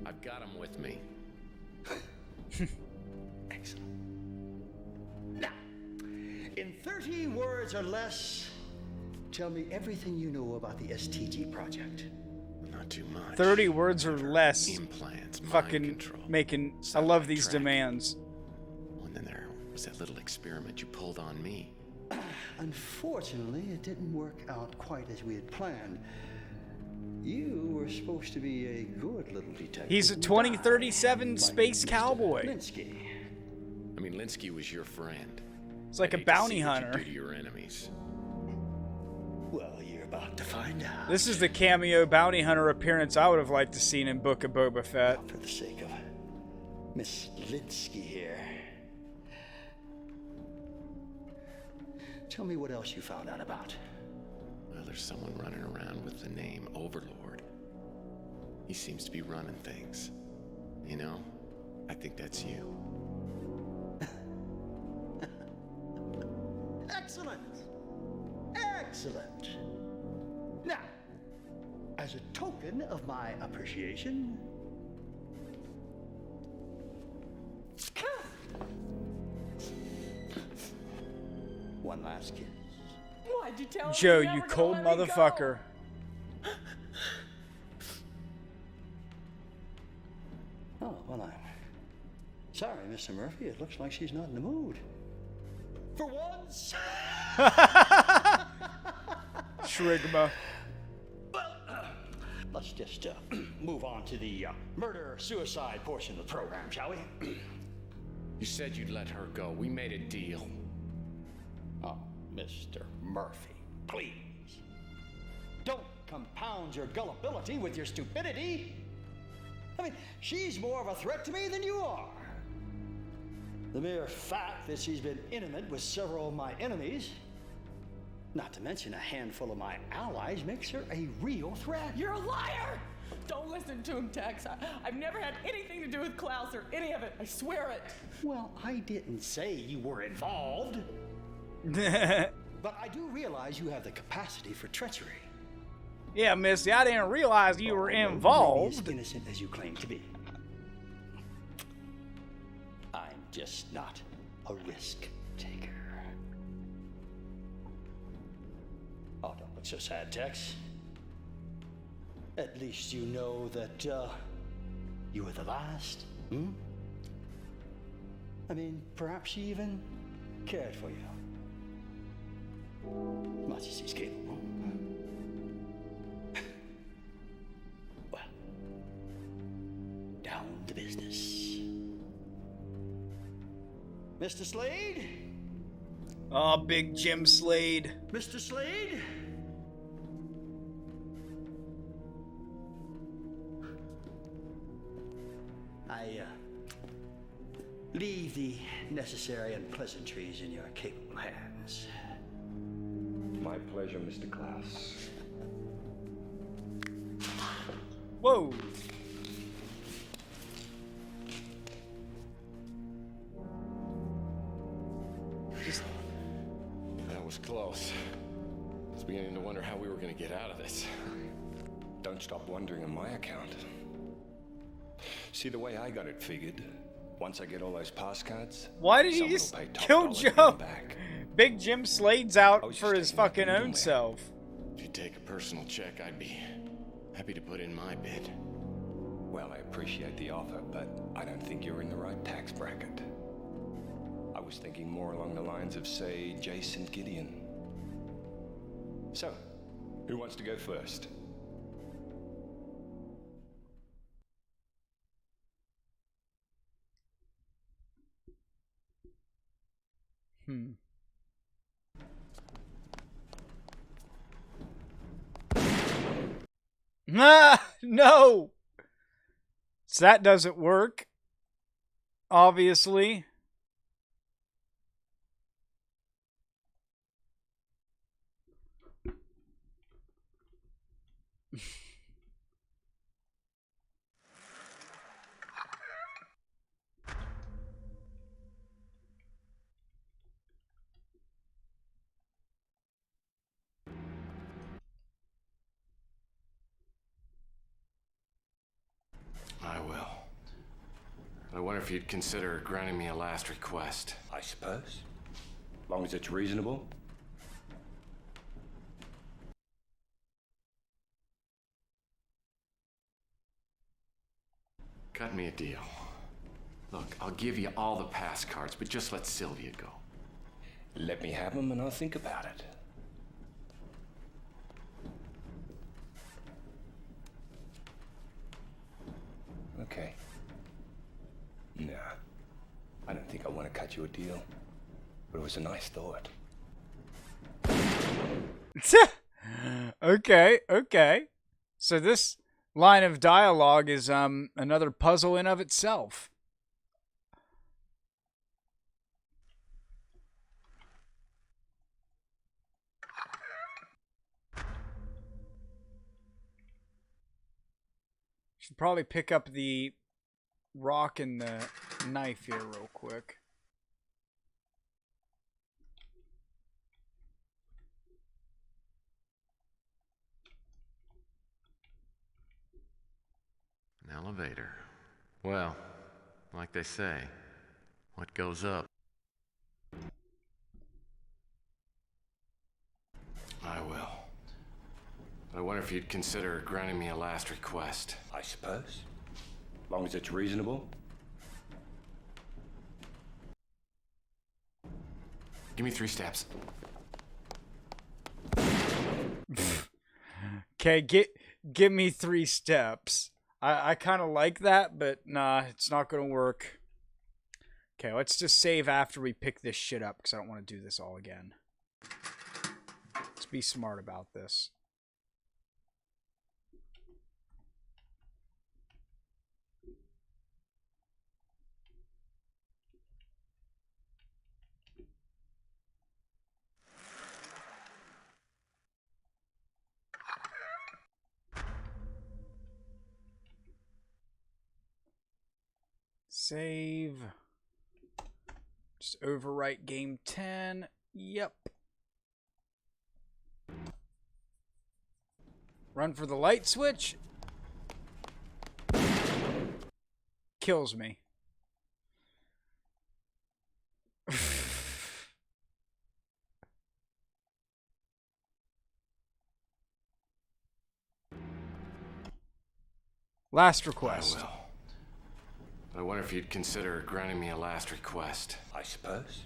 I've got him with me. Excellent. Now, in 30 words or less, tell me everything you know about the STG project. Not too much. 30 words or less. Implants, mind Fucking control. making... I love these demands. And then there was that little experiment you pulled on me. Unfortunately, it didn't work out quite as we had planned. You were supposed to be a good little detective. He's a 2037 space cowboy. Linsky. I mean, Linsky was your friend. It's like a I'd hate to bounty see what you hunter. do to your enemies. Well, you're about to find out. This is the cameo bounty hunter appearance I would have liked to seen in Book of Boba Fett. For the sake of Miss Linsky here, tell me what else you found out about. Well, there's someone running around with the name Overlord. He seems to be running things. You know, I think that's you. Excellent! Excellent! Now, as a token of my appreciation, one last kiss. Why'd you tell us Joe, you you never cold gonna let me go? motherfucker. Oh, well, I'm sorry, Mr. Murphy. It looks like she's not in the mood. For once! Shrigma. Well, let's just move on to the murder-suicide portion of the program, shall we? You said you'd let her go. We made a deal. Oh, Mr. Murphy, please. Don't compound your gullibility with your stupidity. I mean, she's more of a threat to me than you are. The mere fact that she's been intimate with several of my enemies, not to mention a handful of my allies, makes her a real threat. You're a liar! Don't listen to him, Tex. I've never had anything to do with Klaus or any of it. I swear it. Well, I didn't say you were involved. But I do realize you have the capacity for treachery. Yeah, Missy, I didn't realize you were involved. As innocent as you claim to be. I'm just not a risk taker. Oh, don't look so sad, Tex. At least you know that you were the last. I mean, perhaps she even cared for you. As much as he's capable. Well, down to business. Mr. Slade? Oh, Big Jim Slade. Mr. Slade? I leave the necessary unpleasantries in your capable hands. My pleasure, Mr. Klaus. Whoa. That was close. I was beginning to wonder how we were going to get out of this. Don't stop wondering on my account. See, the way I got it figured, once I get all those pass cards, why did he someone just will pay top kill dollar to get Joe? them back. Big Jim Slade's out was for just his taking out the fucking own middleman. self. If you take a personal check, I'd be happy to put in my bid. Well, I appreciate the offer, but I don't think you're in the right tax bracket. I was thinking more along the lines of, say, Jason Gideon. So, who wants to go first? Ah, no. So that doesn't work. Obviously. I will. I wonder if you'd consider granting me a last request. I suppose. As long as it's reasonable. Cut me a deal. Look, I'll give you all the pass cards, but just let Sylvia go. Let me have them and I'll think about it. Okay. Nah. I don't think I want to cut you a deal. But it was a nice thought. Okay, okay. So this line of dialogue is another puzzle in of itself. Should probably pick up the rock and the knife here real quick. An elevator. Well, like they say, what goes up? I will. But I wonder if you'd consider granting me a last request. I suppose. As long as it's reasonable. Give me 3 steps. Okay, give me 3 steps. I kind of like that, but nah, it's not going to work. Okay, let's just save after we pick this shit up, because I don't want to do this all again. Let's be smart about this. Save. Just overwrite game 10. Yep. Run for the light switch. Kills me. Last request. I will. But I wonder if you'd consider granting me a last request. I suppose.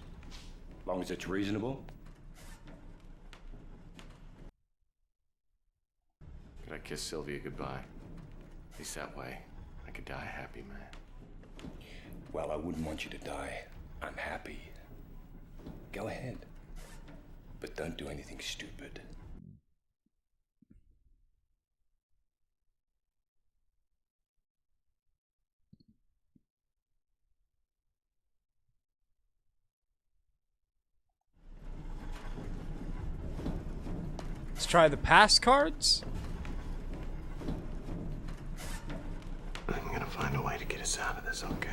Long as it's reasonable. Could I kiss Sylvia goodbye? At least that way, I could die a happy man. Well, I wouldn't want you to die unhappy. Go ahead. But don't do anything stupid. Let's try the pass cards. I'm gonna find a way to get us out of this, okay?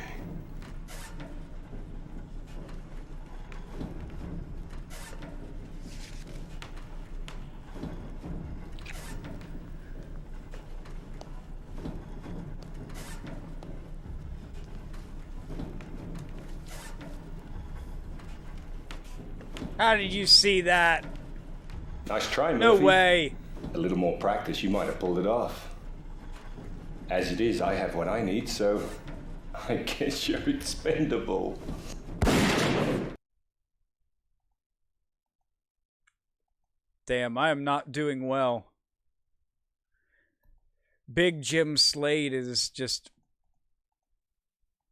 How did you see that? Nice try, Murphy. No way. A little more practice, you might have pulled it off. As it is, I have what I need, so I guess you're expendable. Damn, I am not doing well. Big Jim Slade is just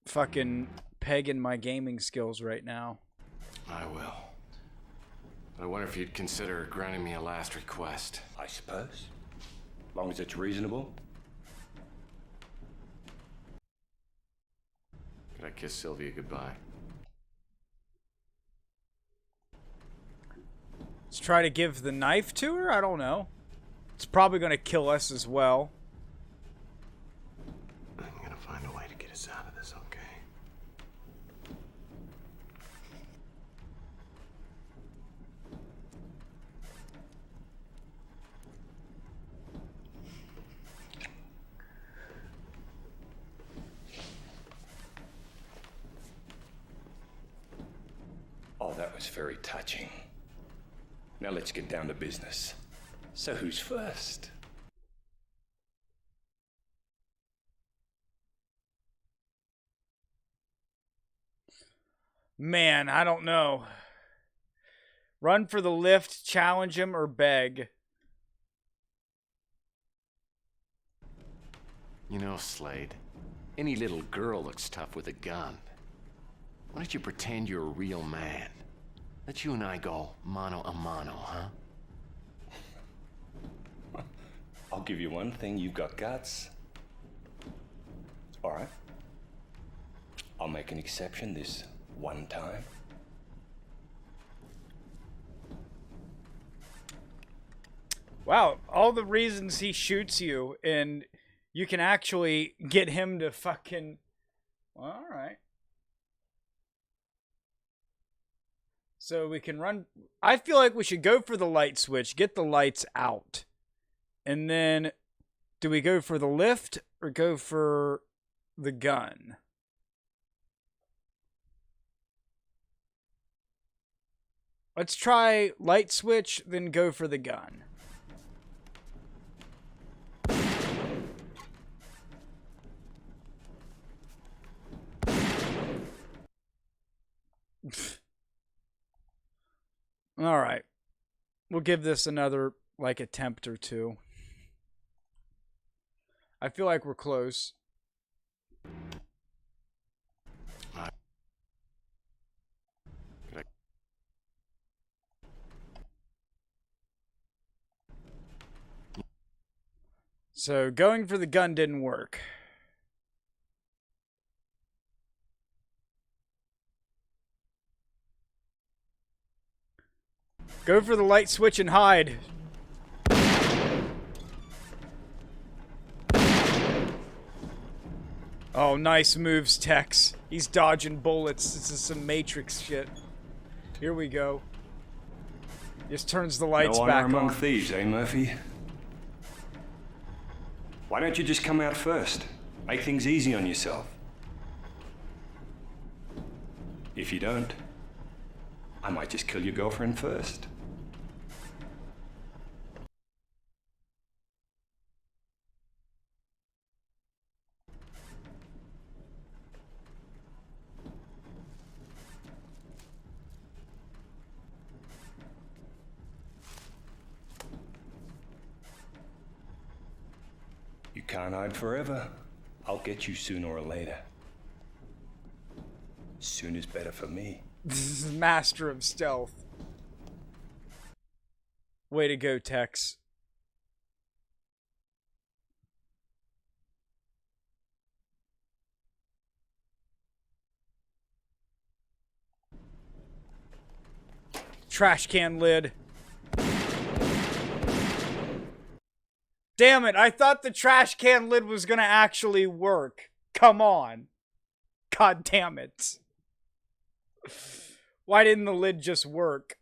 fucking pegging my gaming skills right now. I will. But I wonder if you'd consider granting me a last request. I suppose. Long as it's reasonable. Could I kiss Sylvia goodbye? Let's try to give the knife to her? I don't know. It's probably going to kill us as well. I'm gonna find a way to get us out of this, okay? Oh, that was very touching. Now let's get down to business. So who's first? Man, I don't know. Run for the lift, challenge him, or beg. You know, Slade, any little girl looks tough with a gun. Why don't you pretend you're a real man? Let you and I go mano a mano, huh? I'll give you one thing, you've got guts. All right. I'll make an exception this one time. Wow, all the reasons he shoots you, and you can actually get him to fucking... Well, alright. So we can run... I feel like we should go for the light switch, get the lights out. And then, do we go for the lift, or go for the gun? Let's try light switch, then go for the gun. Alright. We'll give this another, like, attempt or two. I feel like we're close. So, going for the gun didn't work. Go for the light switch and hide. Oh, nice moves, Tex. He's dodging bullets. This is some Matrix shit. Here we go. Just turns the lights no honor back among on. thieves, eh, Murphy? Why don't you just come out first? Make things easy on yourself. If you don't, I might just kill your girlfriend first. can't hide forever. I'll get you sooner or later. Sooner's better for me. This is master of stealth. Way to go, Tex. Trash can lid. Damn it, I thought the trash can lid was gonna actually work. Come on. God damn it. Why didn't the lid just work?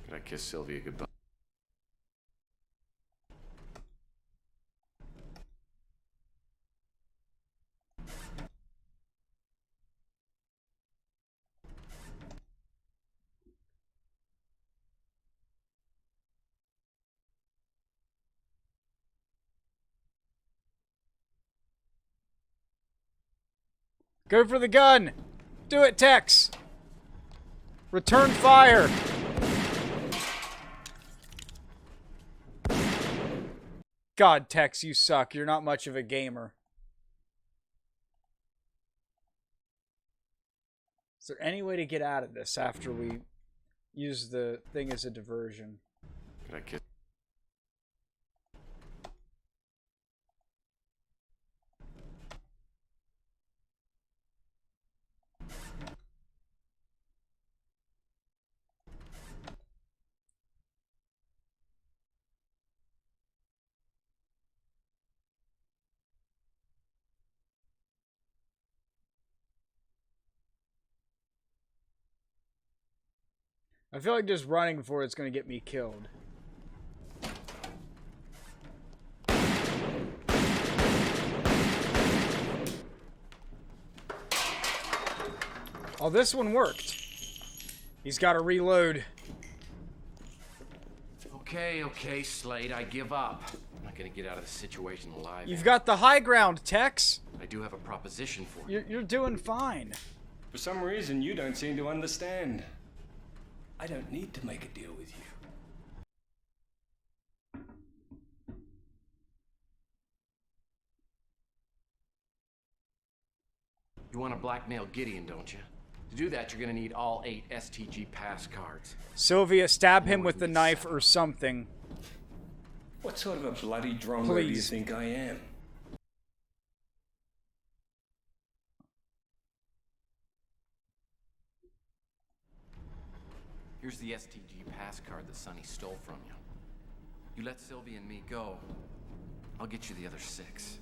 Can I kiss Sylvia goodbye? Go for the gun! Do it, Tex! Return fire! God, Tex, you suck. You're not much of a gamer. Is there any way to get out of this after we use the thing as a diversion? Can I kiss? I feel like just running for it's going to get me killed. Oh, this one worked. He's got to reload. Okay, Slade, I give up. I'm not gonna get out of this situation alive. You've got the high ground, Tex. I do have a proposition for you. You're doing fine. For some reason, you don't seem to understand. I don't need to make a deal with you. You want to blackmail Gideon, don't you? To do that, you're gonna need all 8 STG pass cards. Sylvia, stab him with the knife or something. What sort of a bloody drongo do you think I am? Here's the STG pass card that Sonny stole from you. You let Sylvia and me go, I'll get you the other 6.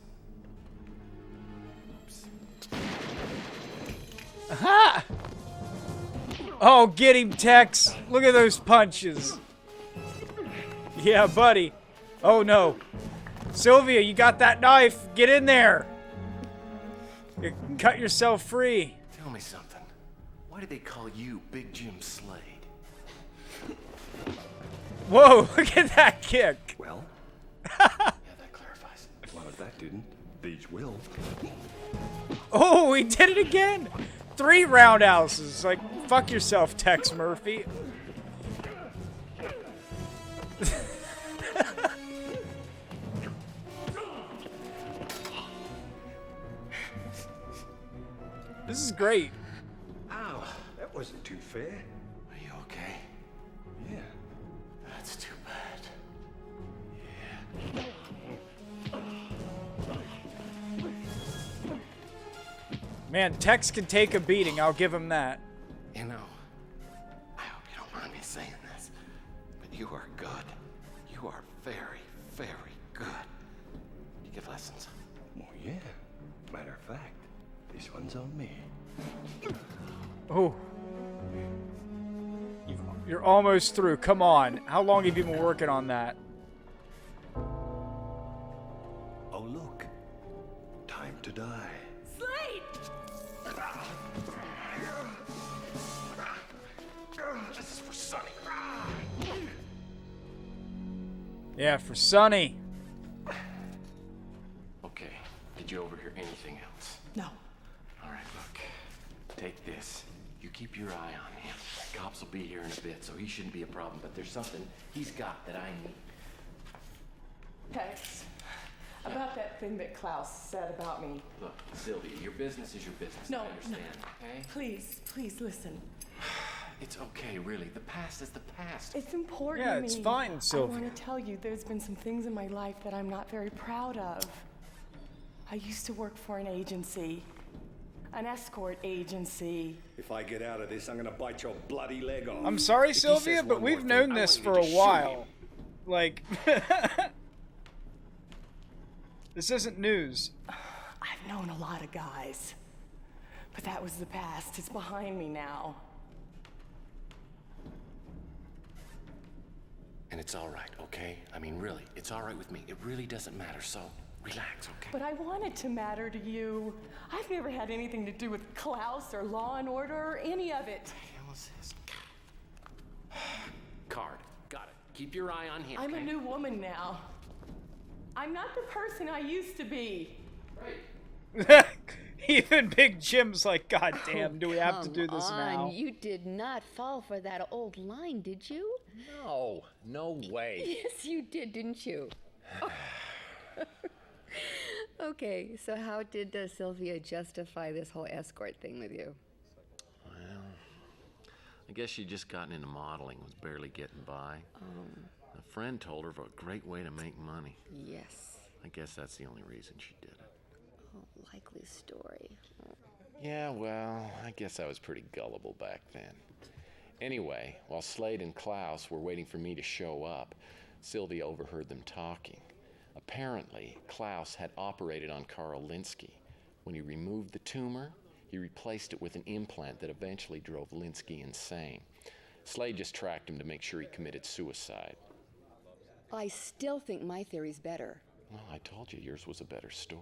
Oops. Aha! Oh, get him, Tex. Look at those punches. Yeah, buddy. Oh, no. Sylvia, you got that knife. Get in there. You cut yourself free. Tell me something. Why did they call you Big Jim Slade? Whoa, look at that kick. Well? Yeah, that clarifies. Well, if that didn't, these will. Oh, he did it again. 3 roundhouses. Like, fuck yourself, Tex Murphy. This is great. Ow, that wasn't too fair. Are you okay? Yeah. That's too bad. Man, Tex can take a beating. I'll give him that. You know, I hope you don't mind me saying this, but you are good. You are very, very good. You give lessons? Oh, yeah. Matter of fact, this one's on me. Oh. You're almost through. Come on. How long have you been working on that? Oh, look. Time to die. Slade! This is for Sonny. Yeah, for Sonny. Okay, did you overhear anything else? No. All right, look. Take this. You keep your eye on him. Cops will be here in a bit, so he shouldn't be a problem, but there's something he's got that I need. Tex, about that thing that Klaus said about me. Look, Sylvia, your business is your business. No, I understand, okay? Please listen. It's okay, really. The past is the past. It's important Yeah, to me. it's fine, Sylvia. I want to tell you there's been some things in my life that I'm not very proud of. I used to work for an agency. An escort agency. If I get out of this, I'm gonna bite your bloody leg off. I'm sorry, If he Sylvia, says but one we've more known thing, I this want for you a to shoot while. him. Like, this isn't news. I've known a lot of guys. But that was the past. It's behind me now. And it's all right, okay? I mean, really, it's all right with me. It really doesn't matter, so relax, okay? But I want it to matter to you. I've never had anything to do with Klaus or Law and Order or any of it. What is this? Card. Got it. Keep your eye on him, I'm okay? a new woman now. I'm not the person I used to be. Right. Even Big Jim's like, God damn, do we have to do this Come now? on, you did not fall for that old line, did you? No, no way. Yes, you did, didn't you? Okay, so how did Sylvia justify this whole escort thing with you? Well, I guess she'd just gotten into modeling, was barely getting by. A friend told her of a great way to make money. Yes. I guess that's the only reason she did it. Oh, likely story. Yeah, well, I guess I was pretty gullible back then. Anyway, while Slade and Klaus were waiting for me to show up, Sylvia overheard them talking. Apparently, Klaus had operated on Carl Linsky. When he removed the tumor, he replaced it with an implant that eventually drove Linsky insane. Slade just tracked him to make sure he committed suicide. I still think my theory's better. Well, I told you yours was a better story.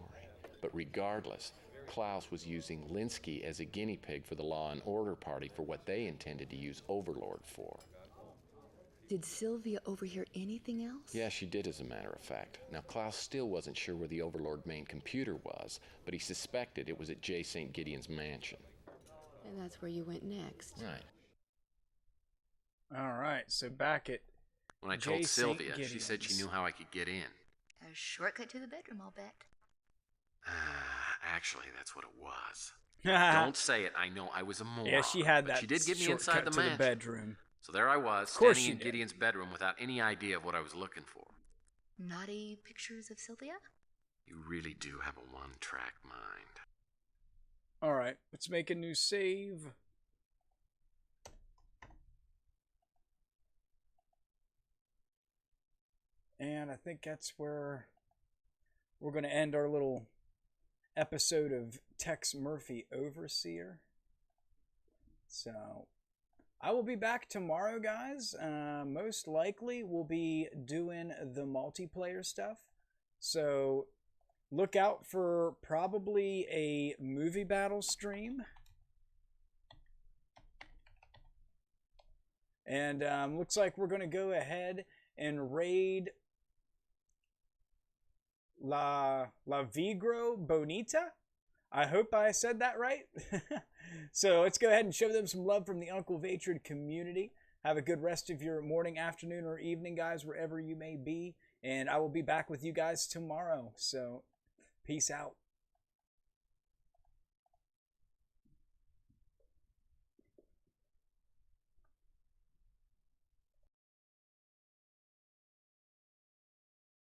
But regardless, Klaus was using Linsky as a guinea pig for the Law and Order Party for what they intended to use Overlord for. Did Sylvia overhear anything else? Yeah, she did, as a matter of fact. Now, Klaus still wasn't sure where the Overlord main computer was, but he suspected it was at J. St. Gideon's mansion. And that's where you went next. Right. All right, so back at When I J. told St. Sylvia, she Gideon's. said she knew how I could get in. A shortcut to the bedroom, I'll bet. Actually, that's what it was. Don't say it. I know I was a moron. Yeah, she had but that she did get me shortcut inside the to mansion. the bedroom. So there I was, Of course standing in she did. Gideon's bedroom without any idea of what I was looking for. Naughty pictures of Sylvia? You really do have a one-track mind. All right, let's make a new save. And I think that's where we're going to end our little episode of Tex Murphy Overseer. So I will be back tomorrow, guys. Most likely we'll be doing the multiplayer stuff. So look out for probably a movie battle stream. And looks like we're going to go ahead and raid La Vigro Bonita. I hope I said that right. So let's go ahead and show them some love from the Uncle Vatrid community. Have a good rest of your morning, afternoon, or evening, guys, wherever you may be. And I will be back with you guys tomorrow. So peace out.